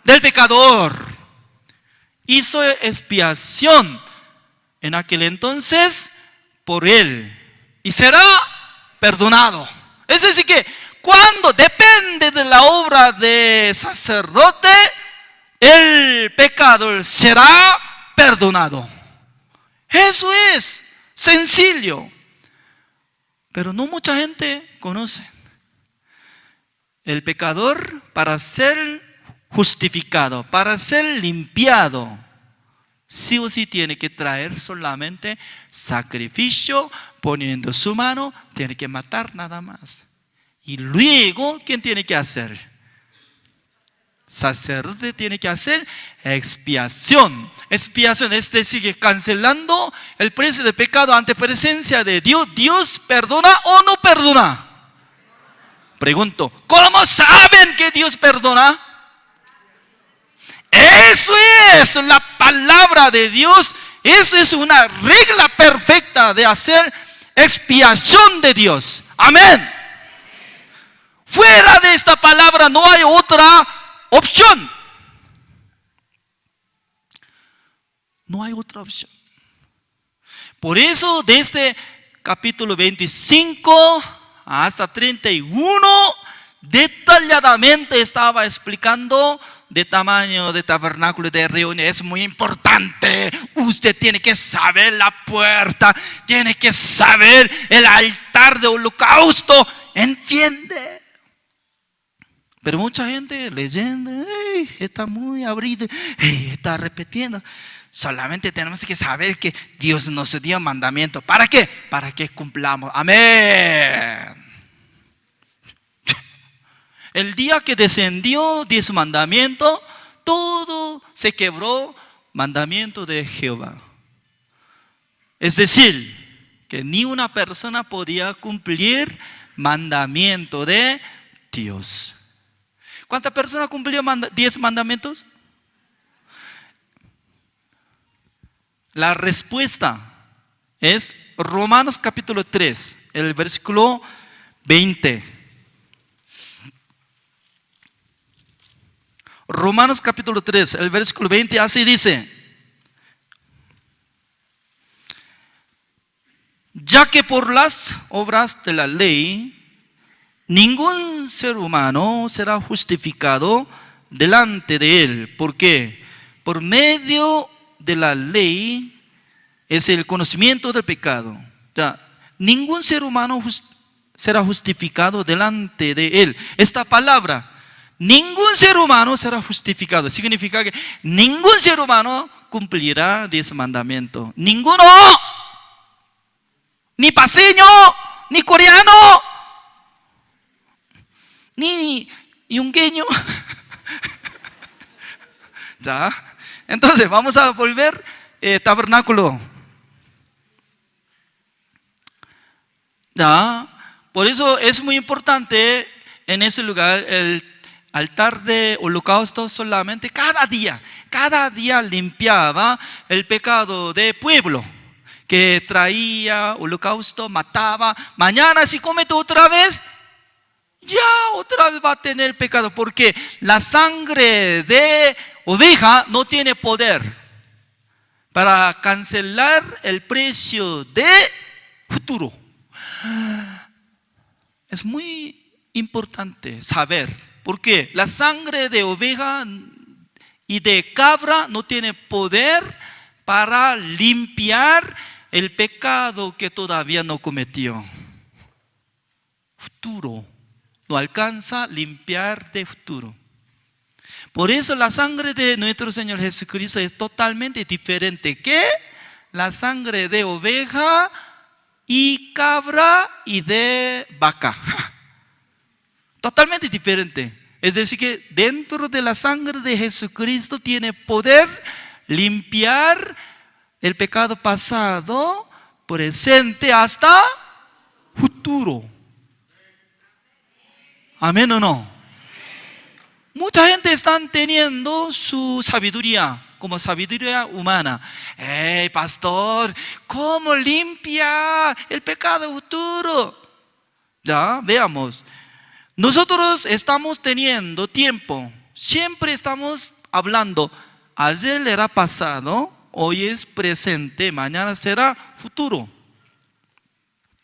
Del pecador. Hizo expiación en aquel entonces por él. Y será perdonado. Es decir que cuando depende de la obra de sacerdote, el pecador será perdonado. Eso es sencillo. Pero no mucha gente conoce. El pecador, para ser justificado, para ser limpiado, sí o sí tiene que traer solamente sacrificio, poniendo su mano, tiene que matar nada más. Y luego, ¿quién tiene que hacer? Sacerdote tiene que hacer expiación. Expiación es decir, cancelando el precio de pecado ante presencia de Dios. ¿Dios perdona o no perdona? Pregunto, ¿cómo saben que Dios perdona? Eso es la palabra de Dios. Eso es una regla perfecta de hacer expiación de Dios. Amén. Fuera de esta palabra no hay otra opción. No hay otra opción. Por eso desde capítulo 25 hasta 31 detalladamente estaba explicando de tamaño de tabernáculo de reunión. Es muy importante. Usted tiene que saber la puerta, tiene que saber el altar de holocausto. ¿Entiende? Pero mucha gente leyendo, está muy abrido, está repitiendo. Solamente tenemos que saber que Dios nos dio mandamiento. ¿Para qué? Para que cumplamos. Amén. El día que descendió 10 mandamientos, todo se quebró mandamiento de Jehová. Es decir, que ni una persona podía cumplir mandamiento de Dios. ¿Cuántas personas cumplió 10 mandamientos? La respuesta es Romanos capítulo 3, el versículo 20. Romanos capítulo 3, el versículo 20, así dice: ya que por las obras de la ley ningún ser humano será justificado delante de él. ¿Por qué? Por medio de la ley es el conocimiento del pecado. O sea, ningún ser humano será justificado delante de él. Esta palabra, ningún ser humano será justificado, significa que ningún ser humano cumplirá 10 mandamientos. Ninguno. Ni paseño, ni coreano, ni yungueño. Ya. Entonces vamos a volver tabernáculo. Ya. Por eso es muy importante en ese lugar el altar de holocausto. Solamente cada día limpiaba el pecado del pueblo que traía holocausto, mataba. Mañana si comete otra vez, ya otra vez va a tener pecado, porque la sangre de oveja no tiene poder para cancelar el precio de futuro. Es muy importante saber, porque la sangre de oveja y de cabra no tiene poder para limpiar el pecado que todavía no cometió. Futuro. No alcanza a limpiar de futuro. Por eso la sangre de nuestro Señor Jesucristo es totalmente diferente que la sangre de oveja y cabra y de vaca. Totalmente diferente. Es decir que dentro de la sangre de Jesucristo tiene poder limpiar el pecado pasado, presente hasta futuro. ¿Amén o no? Mucha gente está teniendo su sabiduría como sabiduría humana. Pastor, ¿cómo limpia el pecado futuro? Ya, veamos. Nosotros estamos teniendo tiempo. Siempre estamos hablando. Ayer era pasado, hoy es presente, mañana será futuro.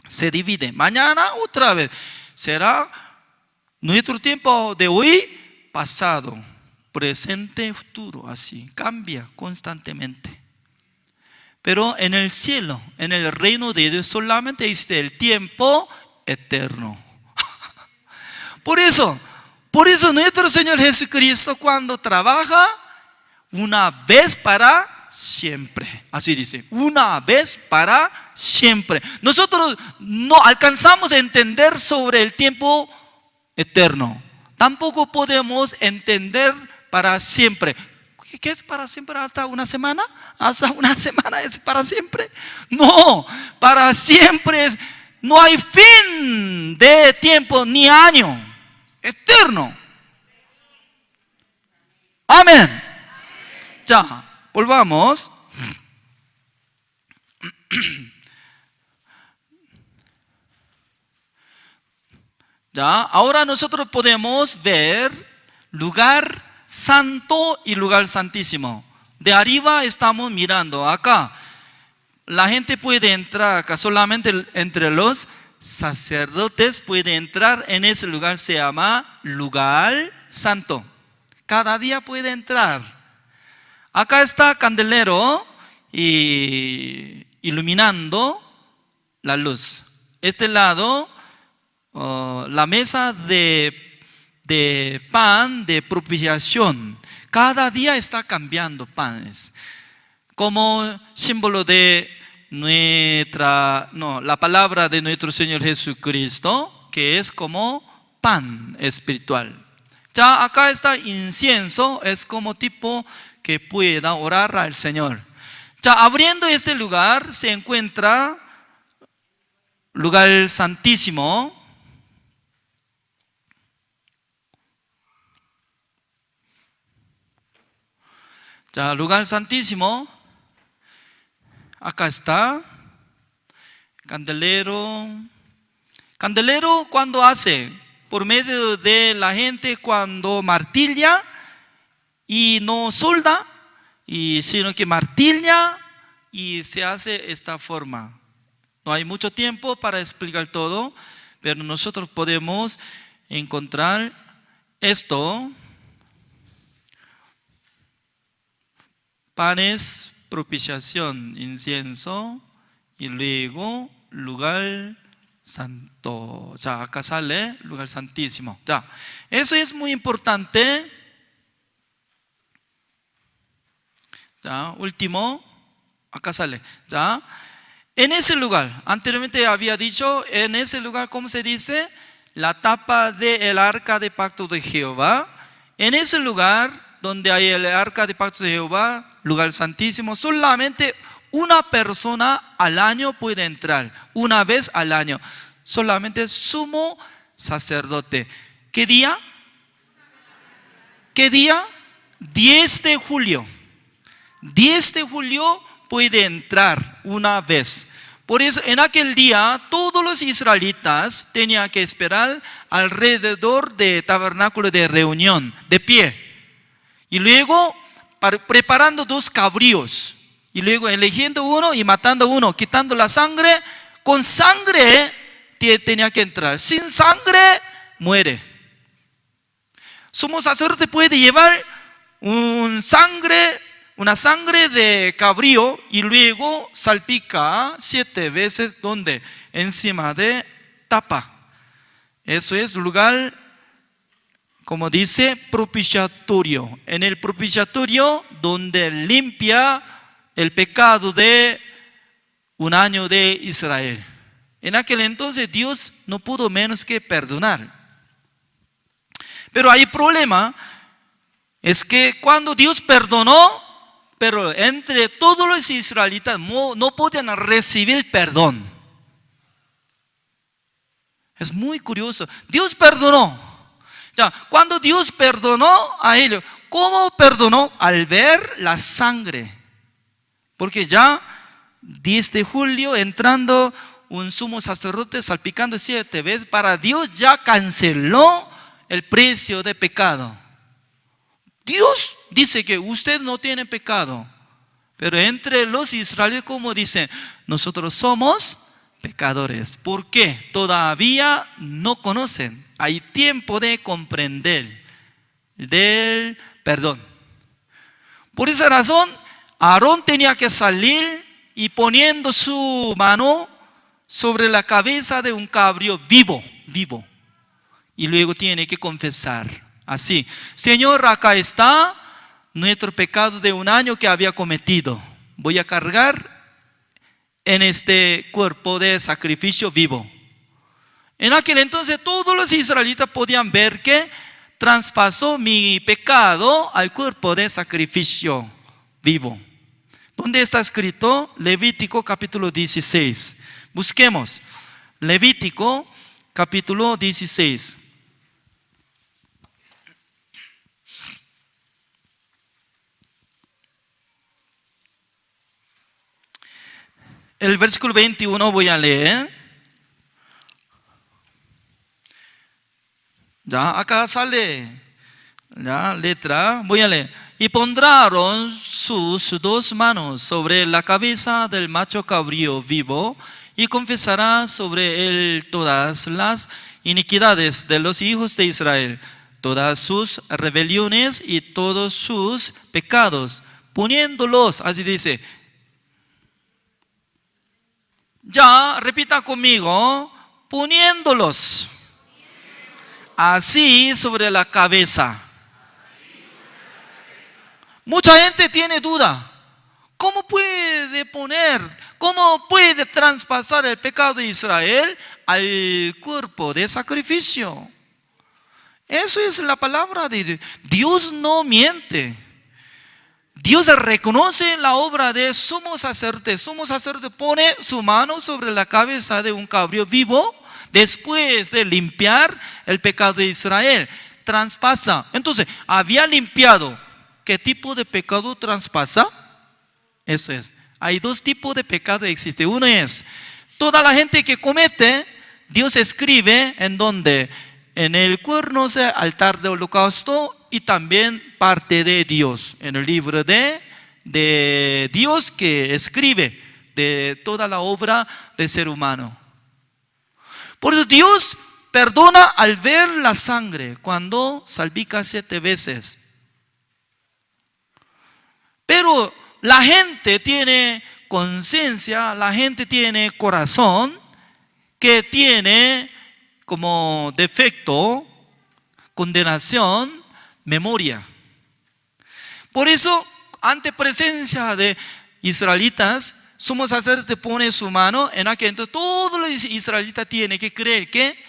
Se divide. Mañana otra vez será nuestro tiempo de hoy, pasado, presente, futuro, así, cambia constantemente. Pero en el cielo, en el reino de Dios, solamente existe el tiempo eterno. Por eso nuestro Señor Jesucristo cuando trabaja, una vez para siempre. Así dice, una vez para siempre. Nosotros no alcanzamos a entender sobre el tiempo eterno. Tampoco podemos entender para siempre. ¿Qué es para siempre? ¿Hasta una semana? ¿Hasta una semana es para siempre? No, para siempre es, no hay fin de tiempo ni año, eterno. Amén. Ya, volvamos. Ya, ahora nosotros podemos ver lugar santo y lugar santísimo. De arriba estamos mirando acá. La gente puede entrar acá, solamente entre los sacerdotes puede entrar en ese lugar, se llama lugar santo. Cada día puede entrar. Acá está candelero y iluminando la luz. Este lado, la mesa de pan de propiciación. Cada día está cambiando panes. Como símbolo de la palabra de nuestro Señor Jesucristo, que es como pan espiritual. Ya acá está incienso, es como tipo que pueda orar al Señor. Ya abriendo este lugar se encuentra lugar santísimo. Ya, lugar santísimo. Acá está. Candelero. Candelero, ¿cuándo hace? Por medio de la gente cuando martilla y no solda, sino que martilla y se hace esta forma. No hay mucho tiempo para explicar todo, pero nosotros podemos encontrar esto. Panes, propiciación, incienso y luego lugar santo. Ya, acá sale lugar santísimo. Ya, eso es muy importante. Ya, último, acá sale. Ya, en ese lugar, anteriormente había dicho, en ese lugar, ¿cómo se dice? La tapa del arca de pacto de Jehová. En ese lugar donde hay el arca de pacto de Jehová, lugar santísimo, solamente una persona al año puede entrar, una vez al año, solamente sumo sacerdote. ¿Qué día? ¿Qué día? 10 de julio. 10 de julio puede entrar una vez. Por eso en aquel día todos los israelitas tenían que esperar alrededor del tabernáculo de reunión, de pie. Y luego preparando 2 cabríos. Y luego eligiendo uno y matando uno, quitando la sangre. Con sangre tenía que entrar. Sin sangre muere. Sumo sacerdote puede llevar una sangre de cabrío y luego salpica 7 veces donde encima de tapa. Eso es lugar, como dice, propiciatorio. En el propiciatorio donde limpia el pecado de un año de Israel. En aquel entonces Dios no pudo menos que perdonar. Pero hay problema, es que cuando Dios perdonó, pero entre todos los israelitas no podían recibir perdón. Es muy curioso. Dios perdonó. Ya, cuando Dios perdonó a ellos, ¿cómo perdonó? Al ver la sangre. Porque ya 10 de julio entrando un sumo sacerdote salpicando 7 veces, para Dios ya canceló el precio de pecado. Dios dice que usted no tiene pecado, pero entre los israelíes, como dicen, nosotros somos pecadores. ¿Por qué? Todavía no conocen. Hay tiempo de comprender del perdón. Por esa razón, Aarón tenía que salir y poniendo su mano sobre la cabeza de un cabrío vivo. Y luego tiene que confesar así: Señor, acá está nuestro pecado de un año que había cometido. Voy a cargar en este cuerpo de sacrificio vivo. En aquel entonces todos los israelitas podían ver que traspasó mi pecado al cuerpo de sacrificio vivo. ¿Dónde está escrito? Levítico capítulo 16. Busquemos. Levítico capítulo 16. El versículo 21 voy a leer. Ya, acá sale la letra, voy a leer. Y pondrán sus dos manos sobre la cabeza del macho cabrío vivo y confesará sobre él todas las iniquidades de los hijos de Israel, todas sus rebeliones y todos sus pecados, poniéndolos, así dice. Ya, repita conmigo, poniéndolos así sobre la cabeza. Mucha gente tiene duda. ¿Cómo puede traspasar el pecado de Israel al cuerpo de sacrificio? Eso es la palabra de Dios. Dios no miente. Dios reconoce la obra de sumo sacerdote. Sumo sacerdote pone su mano sobre la cabeza de un cabrío vivo después de limpiar el pecado de Israel. Traspasa. Entonces, había limpiado. ¿Qué tipo de pecado traspasa? Eso es. Hay dos tipos de pecado que existen. Uno es toda la gente que comete, Dios escribe en donde, en el cuerno del altar de holocausto y también parte de Dios, en el libro de Dios que escribe de toda la obra del ser humano. Por eso Dios perdona al ver la sangre cuando salpica 7 veces. Pero la gente tiene conciencia, la gente tiene corazón que tiene como defecto, condenación, memoria. Por eso, ante presencia de israelitas, sumo sacerdote pone su mano en aquel entonces. Todos los israelitas tienen que creer que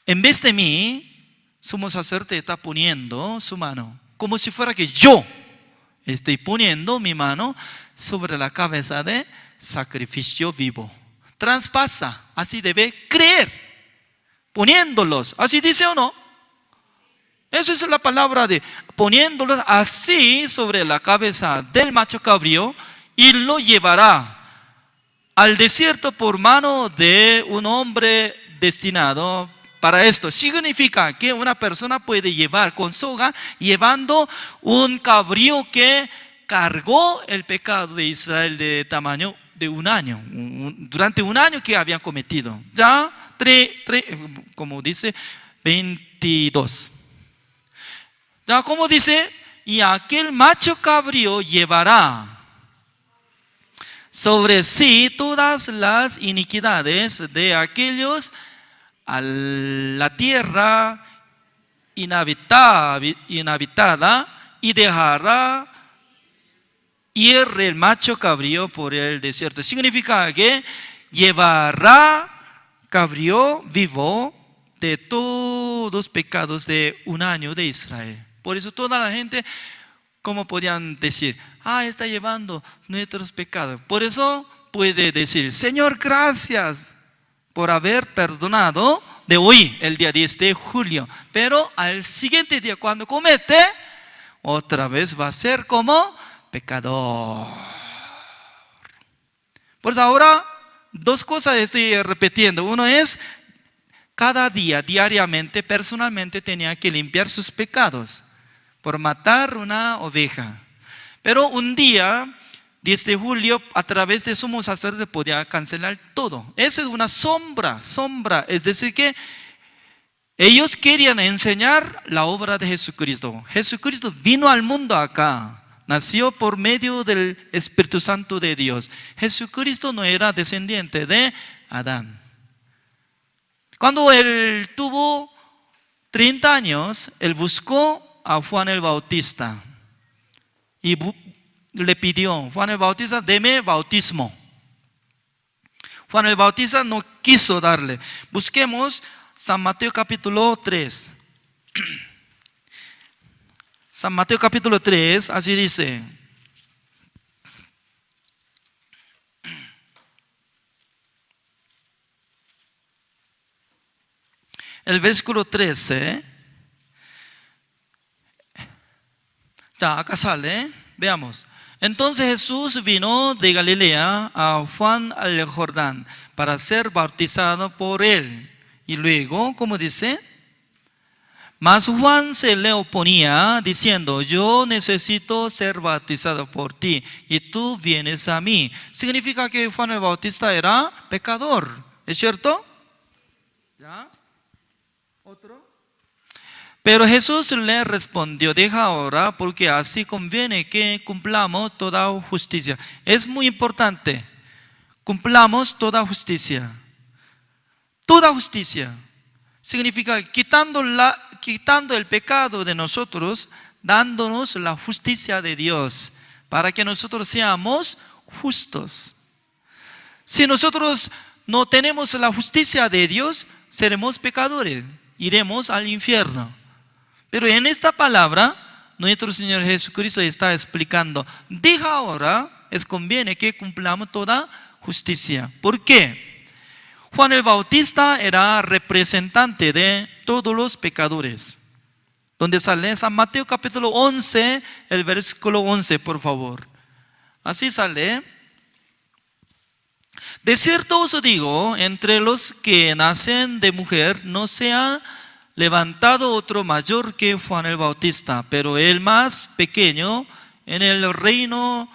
en vez de mí, sumo sacerdote está poniendo su mano, como si fuera que yo estoy poniendo mi mano sobre la cabeza de sacrificio vivo. Traspasa, así debe creer, poniéndolos, así dice o no. Eso es la palabra de poniéndolos así sobre la cabeza del macho cabrío y lo llevará al desierto por mano de un hombre destinado para esto. Significa que una persona puede llevar con soga, llevando un cabrío que cargó el pecado de Israel de tamaño de un año, durante un año que habían cometido. Ya, como dice, 22. Ya, como dice, y aquel macho cabrío llevará sobre sí todas las iniquidades de aquellos a la tierra inhabitada y dejará ir el macho cabrío por el desierto. Significa que llevará cabrío vivo de todos los pecados de un año de Israel. Por eso toda la gente, ¿cómo podían decir? Está llevando nuestros pecados. Por eso puede decir, Señor, gracias por haber perdonado de hoy, el día 10 de julio. Pero al siguiente día, cuando comete, otra vez va a ser como pecador. Pues ahora, dos cosas estoy repitiendo. Uno es, cada día, diariamente, personalmente tenía que limpiar sus pecados por matar una oveja. Pero un día, 10 de julio, a través de sumo sacerdote podía cancelar todo. Esa es una sombra. Es decir que ellos querían enseñar la obra de Jesucristo. Jesucristo vino al mundo acá. Nació por medio del Espíritu Santo de Dios. Jesucristo no era descendiente de Adán. Cuando él tuvo 30 años, él buscó a Juan el Bautista y le pidió, Juan el Bautista, deme bautismo. Juan el Bautista no quiso darle. Busquemos San Mateo capítulo 3. San Mateo capítulo 3, así dice. El versículo 13. Ya, acá sale, veamos. Entonces Jesús vino de Galilea a Juan al Jordán para ser bautizado por él. Y luego, ¿cómo dice? Mas Juan se le oponía diciendo: yo necesito ser bautizado por ti y tú vienes a mí. Significa que Juan el Bautista era pecador, ¿es cierto? ¿Ya? ¿Otro? Pero Jesús le respondió: deja ahora, porque así conviene que cumplamos toda justicia. Es muy importante, cumplamos toda justicia. Toda justicia significa quitando el pecado de nosotros, dándonos la justicia de Dios, para que nosotros seamos justos. Si nosotros no tenemos la justicia de Dios, seremos pecadores, iremos al infierno. Pero en esta palabra, nuestro Señor Jesucristo está explicando: deja ahora, es conviene que cumplamos toda justicia. ¿Por qué? Juan el Bautista era representante de todos los pecadores. Donde sale San Mateo capítulo 11, el versículo 11, por favor. Así sale: de cierto os digo, entre los que nacen de mujer no se ha levantado otro mayor que Juan el Bautista, pero el más pequeño en el reino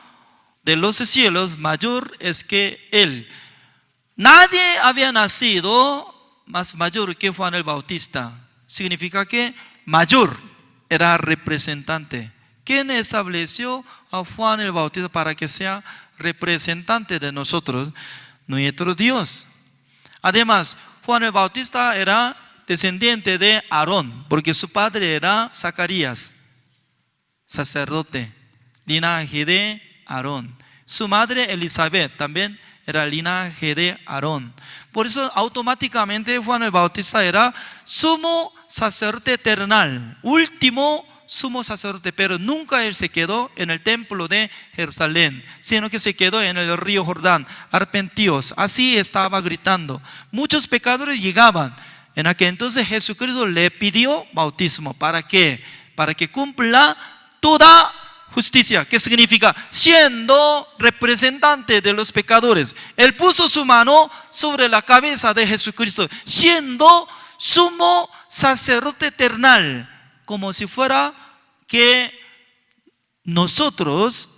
de los cielos mayor es que él. Nadie había nacido más mayor que Juan el Bautista. Significa que mayor era representante. ¿Quién estableció a Juan el Bautista para que sea representante de nosotros? Nuestro Dios. Además, Juan el Bautista era descendiente de Aarón, porque su padre era Zacarías, sacerdote, linaje de Aarón. Su madre Elizabeth también era linaje de Aarón. Por eso automáticamente Juan el Bautista era sumo sacerdote eternal, último sumo sacerdote, pero nunca él se quedó en el templo de Jerusalén, sino que se quedó en el río Jordán. Arrepentíos, así estaba gritando. Muchos pecadores llegaban. En aquel entonces Jesucristo le pidió bautismo. ¿Para qué? Para que cumpla toda justicia. ¿Qué significa? Siendo representante de los pecadores, él puso su mano sobre la cabeza de Jesucristo, siendo sumo sacerdote eternal, como si fuera que nosotros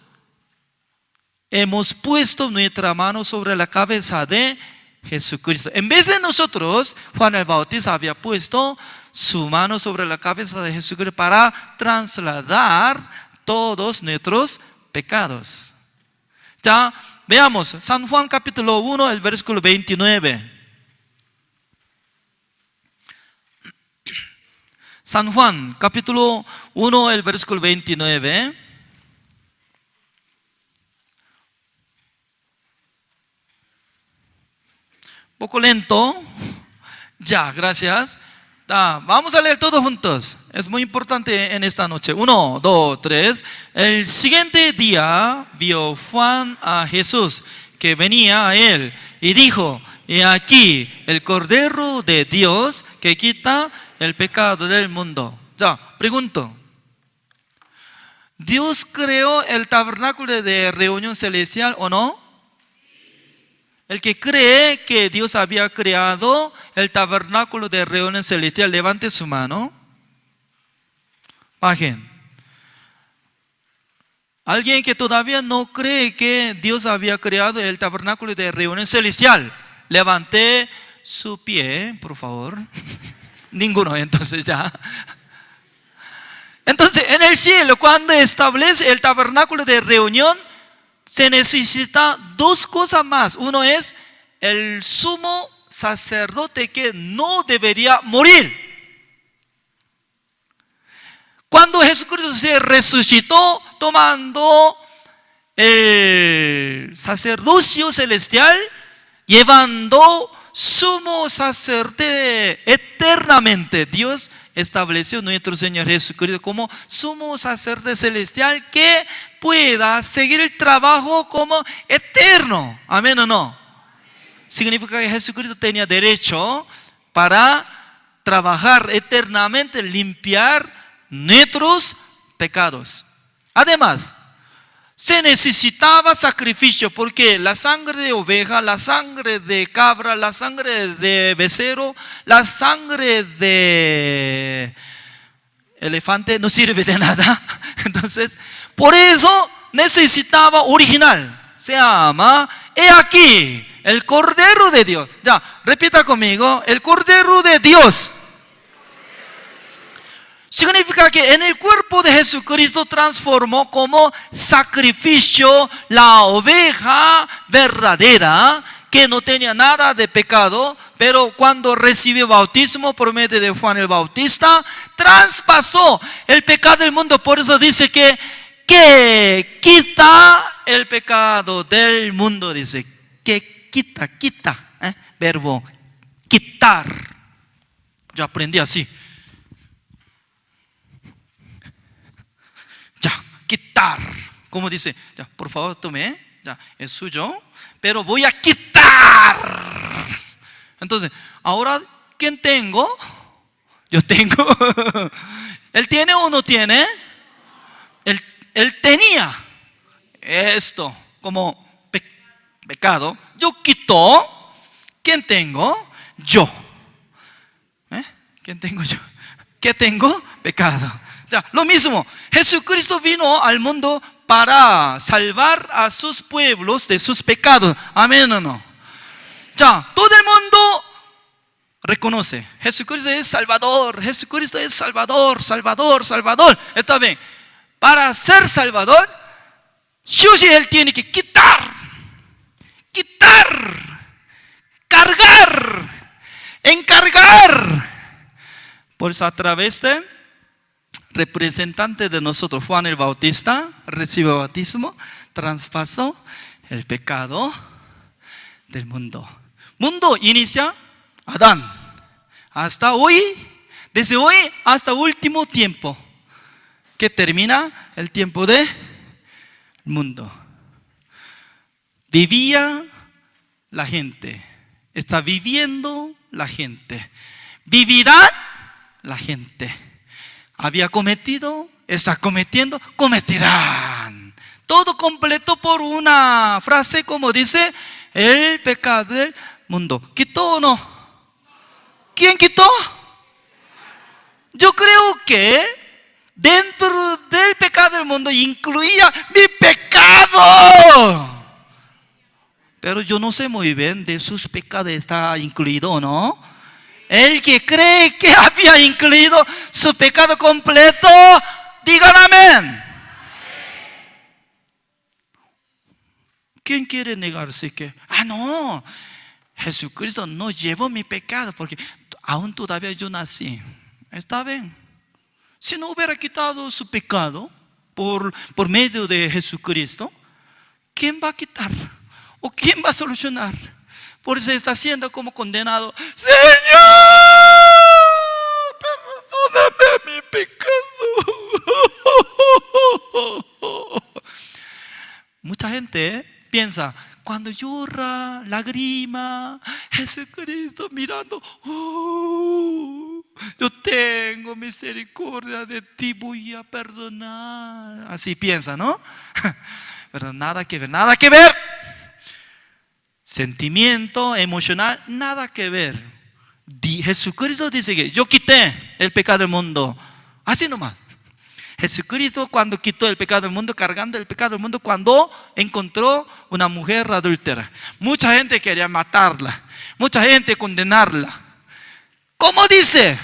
hemos puesto nuestra mano sobre la cabeza de Jesucristo. En vez de nosotros, Juan el Bautista había puesto su mano sobre la cabeza de Jesucristo para trasladar todos nuestros pecados. Ya veamos San Juan capítulo 1, el versículo 29. San Juan capítulo 1, el versículo 29. Poco lento. Ya, gracias. Vamos a leer todos juntos. Es muy importante en esta noche. 1, 2, 3. El siguiente día vio Juan a Jesús que venía a él y dijo: he aquí el Cordero de Dios que quita el pecado del mundo. Ya, pregunto: ¿Dios creó el tabernáculo de reunión celestial o no? El que cree que Dios había creado el tabernáculo de reunión celestial, levante su mano. Bajen. Alguien que todavía no cree que Dios había creado el tabernáculo de reunión celestial, levante su pie, por favor. Ninguno, entonces ya. Entonces, en el cielo, cuando establece el tabernáculo de reunión, se necesita dos cosas más. Uno es el sumo sacerdote que no debería morir. Cuando Jesucristo se resucitó tomando el sacerdocio celestial, llevando sumo sacerdote eternamente. Dios estableció a nuestro Señor Jesucristo como sumo sacerdote celestial que pueda seguir el trabajo como eterno. Amén o no. Significa que Jesucristo tenía derecho para trabajar eternamente, limpiar nuestros pecados. Además, se necesitaba sacrificio porque la sangre de oveja, la sangre de cabra, la sangre de becerro, la sangre de elefante no sirve de nada. Entonces, por eso necesitaba original. Se llama, he aquí, el Cordero de Dios. Ya, repita conmigo, el Cordero de Dios. Significa que en el cuerpo de Jesucristo transformó como sacrificio la oveja verdadera que no tenía nada de pecado, pero cuando recibió bautismo por medio de Juan el Bautista, traspasó el pecado del mundo. Por eso dice que quita el pecado del mundo. Dice que quita, verbo quitar. Yo aprendí así. Quitar, como dice, ya, por favor tome, ya, es suyo, pero voy a quitar. Entonces, ahora, ¿quién tengo? Yo tengo. ¿Él tiene o no tiene? Él tenía esto como pecado. Yo quito. ¿Quién tengo? Yo. ¿Quién tengo yo? ¿Qué tengo? Pecado. Ya, lo mismo, Jesucristo vino al mundo para salvar a sus pueblos de sus pecados. Amén o no. Ya, todo el mundo reconoce, Jesucristo es Salvador, Jesucristo es Salvador. Está bien. Para ser Salvador, Él tiene que quitar, cargar, encargar. Por eso a través de representante de nosotros, Juan el Bautista, recibió bautismo, traspasó el pecado del mundo. Mundo inicia Adán. Hasta hoy, desde hoy hasta último tiempo, que termina el tiempo del mundo. Vivía la gente, está viviendo la gente, vivirán la gente. Había cometido, está cometiendo, cometerán. Todo completo por una frase como dice, el pecado del mundo. ¿Quitó o no? ¿Quién quitó? Yo creo que dentro del pecado del mundo incluía mi pecado. Pero yo no sé muy bien de sus pecados está incluido o no. El que cree que había incluido su pecado completo, digan amén. ¿Quién quiere negarse que, no, Jesucristo no llevó mi pecado porque aún todavía yo nací? Está bien. Si no hubiera quitado su pecado por medio de Jesucristo, ¿quién va a quitar? ¿O quién va a solucionar? Por eso está siendo como condenado. Señor, perdóname mi pecado. Mucha gente piensa, cuando llora, lágrima, Jesucristo mirando, yo tengo misericordia de ti, voy a perdonar. Así piensa, ¿no? Pero nada que ver. Sentimiento, emocional, nada que ver. Jesucristo dice que yo quité el pecado del mundo. Así nomás. Jesucristo cuando quitó el pecado del mundo, cargando el pecado del mundo, cuando encontró una mujer adúltera. Mucha gente quería matarla. Mucha gente condenarla. ¿Cómo dice?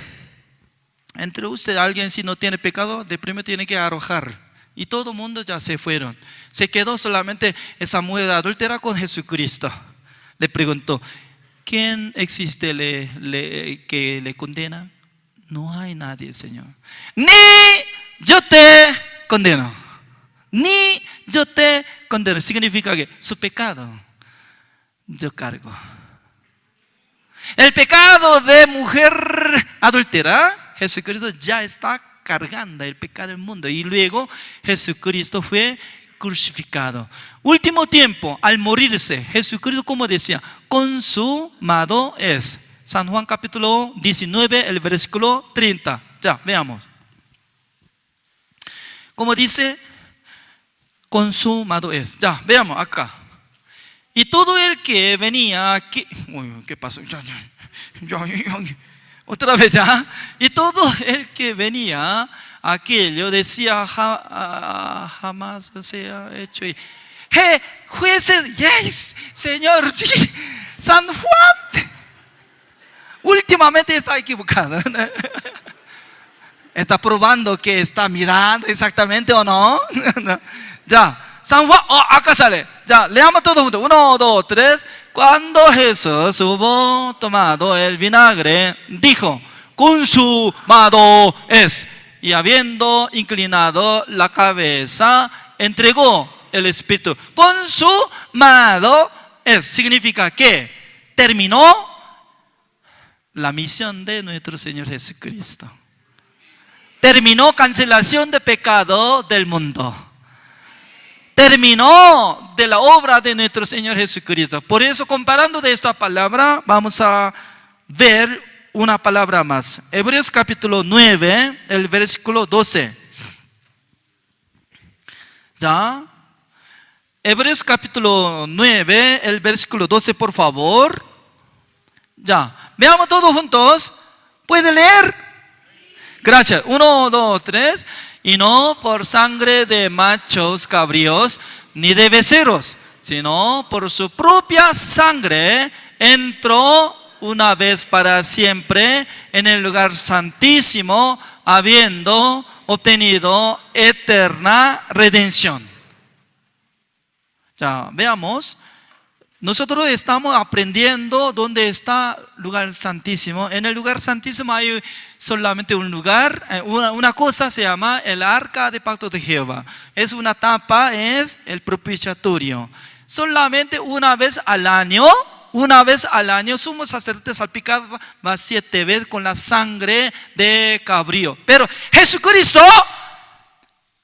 Entre usted, alguien si no tiene pecado, de primero tiene que arrojar. Y todo el mundo ya se fueron. Se quedó solamente esa mujer adúltera con Jesucristo. Le preguntó, ¿quién existe que le condena? No hay nadie, Señor. Ni yo te condeno. Ni yo te condeno. Significa que su pecado yo cargo. El pecado de mujer adúltera, Jesucristo ya está cargando el pecado del mundo. Y luego Jesucristo fue crucificado. Último tiempo, al morirse, Jesucristo, como decía, consumado es. San Juan capítulo 19, el versículo 30. Ya, veamos. Como dice, consumado es. Ya, veamos acá. Y todo el que venía aquí, uy, ¿qué pasó? Otra vez ya. Y todo el que venía aquello decía, jamás se ha hecho. Jueces, yes, Señor, San Juan, últimamente está equivocado. Está probando que está mirando exactamente o no. Ya. San Juan, acá sale. Ya, leamos todos juntos. 1, 2, 3. Cuando Jesús hubo tomado el vinagre, dijo, consumado es. Y habiendo inclinado la cabeza, entregó el Espíritu. Consumado es. Significa que terminó la misión de nuestro Señor Jesucristo. Terminó cancelación de pecado del mundo. Terminó de la obra de nuestro Señor Jesucristo. Por eso, comparando de esta palabra, vamos a ver una palabra más. Hebreos capítulo 9, el versículo 12. Ya. Hebreos capítulo 9, el versículo 12, por favor. Ya. Veamos todos juntos. ¿Puede leer? Gracias. 1, 2, 3. Y no por sangre de machos cabríos ni de becerros, sino por su propia sangre entró una vez para siempre en el lugar santísimo, habiendo obtenido eterna redención. Ya, veamos. Nosotros estamos aprendiendo dónde está el lugar santísimo. En el lugar santísimo hay solamente un lugar, una cosa se llama el arca de pacto de Jehová. Es una tapa, es el propiciatorio. Solamente una vez al año, sumo sacerdote salpicaba 7 veces con la sangre de cabrío. Pero Jesucristo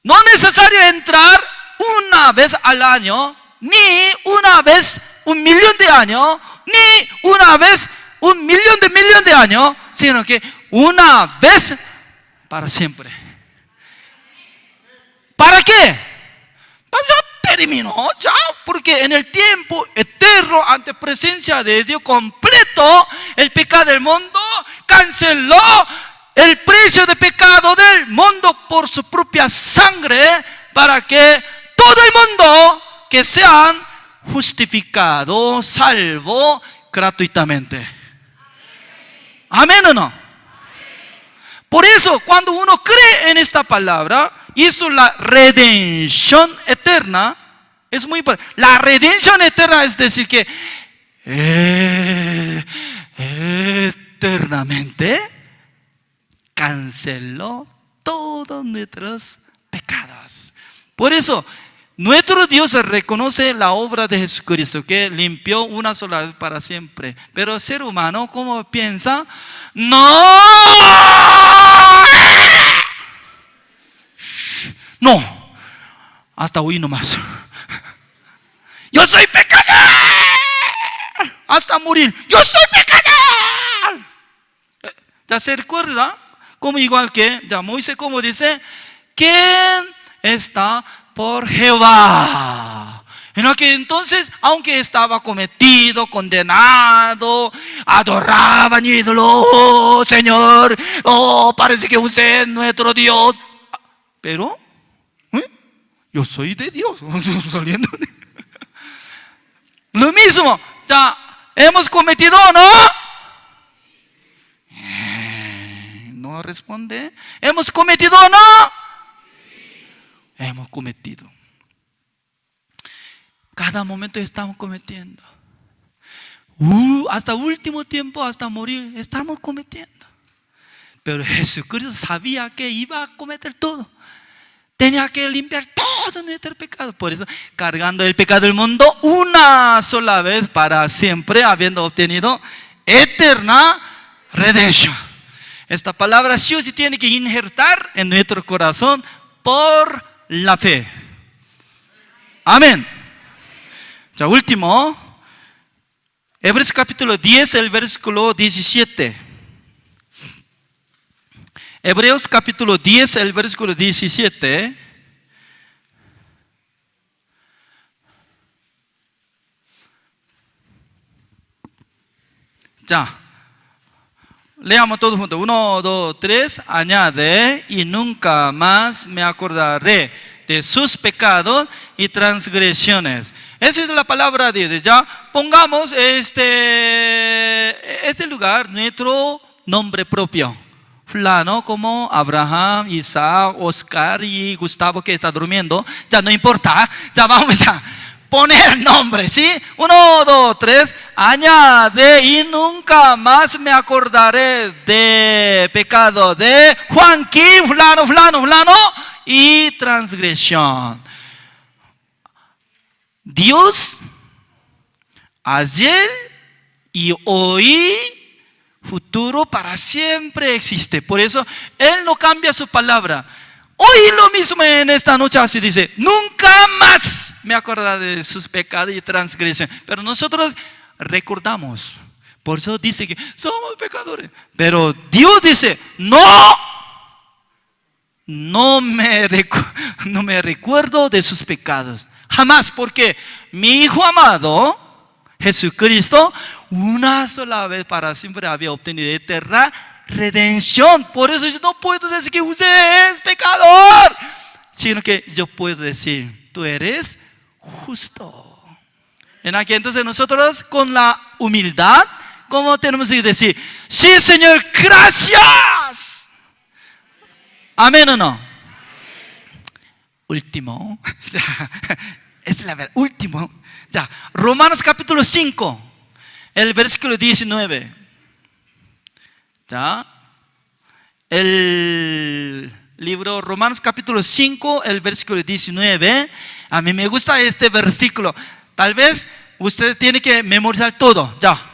no es necesario entrar una vez al año, ni una vez 1.000.000 de años, ni una vez 1.000.000 de años, sino que una vez para siempre. ¿Para qué? Ya terminó, ya, porque en el tiempo eterno, ante presencia de Dios completo, el pecado del mundo canceló el precio de pecado del mundo por su propia sangre, para que todo el mundo que sean justificado, salvo gratuitamente. ¿Amén o no? Por eso, cuando uno cree en esta palabra, hizo la redención eterna. Es muy importante. La redención eterna es decir que eternamente canceló todos nuestros pecados. Por eso nuestro Dios reconoce la obra de Jesucristo, que limpió una sola vez para siempre. Pero el ser humano, ¿cómo piensa? No, hasta hoy nomás. Yo soy pecador hasta morir. Yo soy pecador. ¿Ya se recuerda? Como igual que ya Moisés, como dice, ¿quién está por Jehová? En aquel entonces, aunque estaba cometido, condenado, adoraban ídolos, oh, Señor, oh, parece que usted es nuestro Dios. Pero, yo soy de Dios. Saliendo. Lo mismo, ya, ¿hemos cometido o no? No responde. ¿Hemos cometido o no? Hemos cometido. Cada momento estamos cometiendo. Hasta último tiempo, hasta morir, estamos cometiendo. Pero Jesucristo sabía que iba a cometer todo. tenía que limpiar todo nuestro pecado. Por eso, cargando el pecado del mundo una sola vez para siempre, habiendo obtenido eterna redención. Esta palabra sí o sí tiene que injertar en nuestro corazón por la fe. Amén. Ya último, Hebreos capítulo 10, el versículo 17. Hebreos capítulo 10, el versículo 17. Ya, leamos todos juntos. 1, 2, 3. Añade: y nunca más me acordaré de sus pecados y transgresiones. Esa es la palabra de Dios. Ya pongamos este lugar nuestro nombre propio. Fulano como Abraham, Isaac, Oscar y Gustavo que está durmiendo. Ya no importa. Ya vamos a poner nombre, ¿sí? 1, 2, 3. Añade: y nunca más me acordaré de pecado de Juanquín, fulano, fulano, fulano y transgresión. Dios ayer y hoy, futuro, para siempre existe. Por eso Él no cambia su palabra. Hoy lo mismo en esta noche así dice: nunca más me acordaré de sus pecados y transgresión. Pero nosotros recordamos. Por eso dice que somos pecadores. Pero Dios dice: no me recuerdo de sus pecados. Jamás, porque mi Hijo amado, Jesucristo, una sola vez para siempre había obtenido eterna redención. Por eso yo no puedo decir que usted es pecador, sino que yo puedo decir: tú eres justo. En aquí entonces nosotros con la humildad, ¿cómo tenemos que decir? Sí, Señor, gracias. Amén o no. Último. Es la verdad. Último. Ya. Romanos capítulo 5, el versículo 19. Ya. El libro Romanos capítulo 5, el versículo 19. A mí me gusta este versículo. Tal vez usted tiene que memorizar todo. Ya.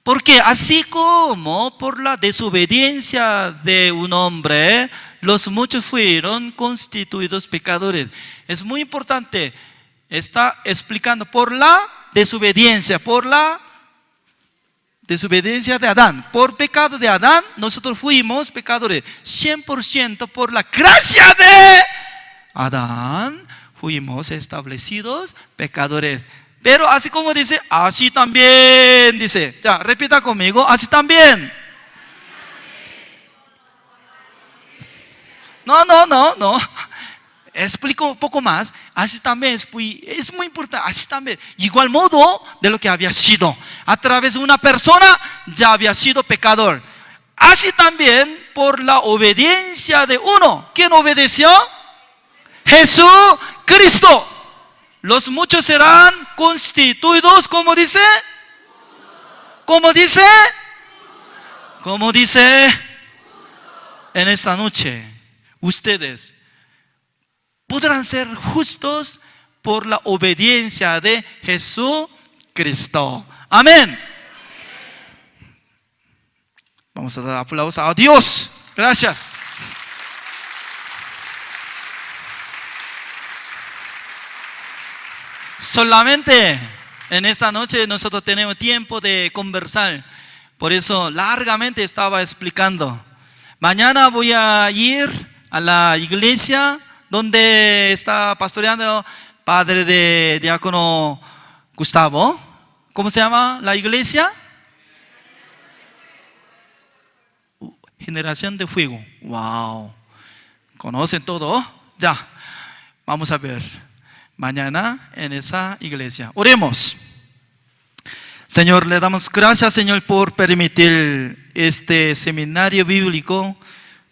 Porque así como por la desobediencia de un hombre, los muchos fueron constituidos pecadores. Es muy importante. Está explicando por la desobediencia de Adán. Por pecado de Adán, nosotros fuimos pecadores. 100% por la gracia de Adán, fuimos establecidos pecadores. Pero así como dice, así también dice. Ya, repita conmigo: así también. No. Explico un poco más. Así también es muy importante. Así también, igual modo de lo que había sido. A través de una persona ya había sido pecador. Así también por la obediencia de uno. ¿Quién obedeció? Jesucristo. Los muchos serán constituidos, ¿cómo dice? ¿Cómo dice? ¿Cómo dice? En esta noche, ustedes podrán ser justos por la obediencia de Jesucristo. Amén. Vamos a dar aplausos a Dios. Gracias. Solamente en esta noche nosotros tenemos tiempo de conversar. Por eso largamente estaba explicando. Mañana voy a ir a la iglesia donde está pastoreando padre de diácono Gustavo. ¿Cómo se llama la iglesia? Generación de Fuego. Wow. ¿Conocen todo? Ya. Vamos a ver. Mañana en esa iglesia. Oremos. Señor, le damos gracias, Señor, por permitir este seminario bíblico.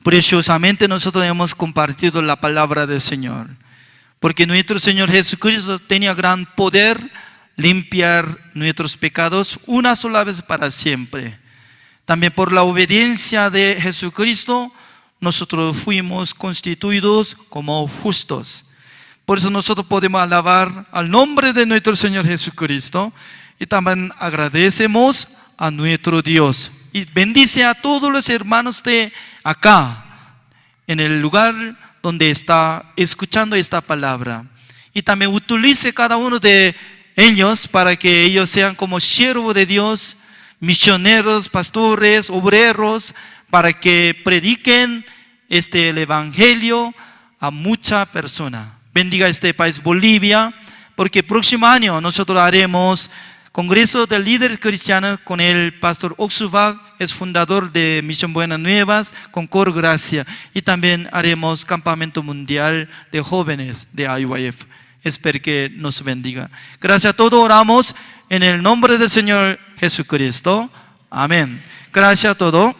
Preciosamente nosotros hemos compartido la palabra del Señor, porque nuestro Señor Jesucristo tenía gran poder limpiar nuestros pecados una sola vez para siempre. También por la obediencia de Jesucristo nosotros fuimos constituidos como justos. Por eso nosotros podemos alabar al nombre de nuestro Señor Jesucristo y también agradecemos a nuestro Dios. Y bendice a todos los hermanos de acá, en el lugar donde está escuchando esta palabra. Y también utilice cada uno de ellos para que ellos sean como siervos de Dios, misioneros, pastores, obreros, para que prediquen el evangelio a mucha persona. Bendiga este país Bolivia, porque el próximo año nosotros haremos Congreso de Líderes Cristianos con el pastor Oxubach, es fundador de Misión Buenas Nuevas, con Coro Gracia. Y también haremos Campamento Mundial de Jóvenes de IYF. Espero que nos bendiga. Gracias a todos, oramos en el nombre del Señor Jesucristo. Amén. Gracias a todos.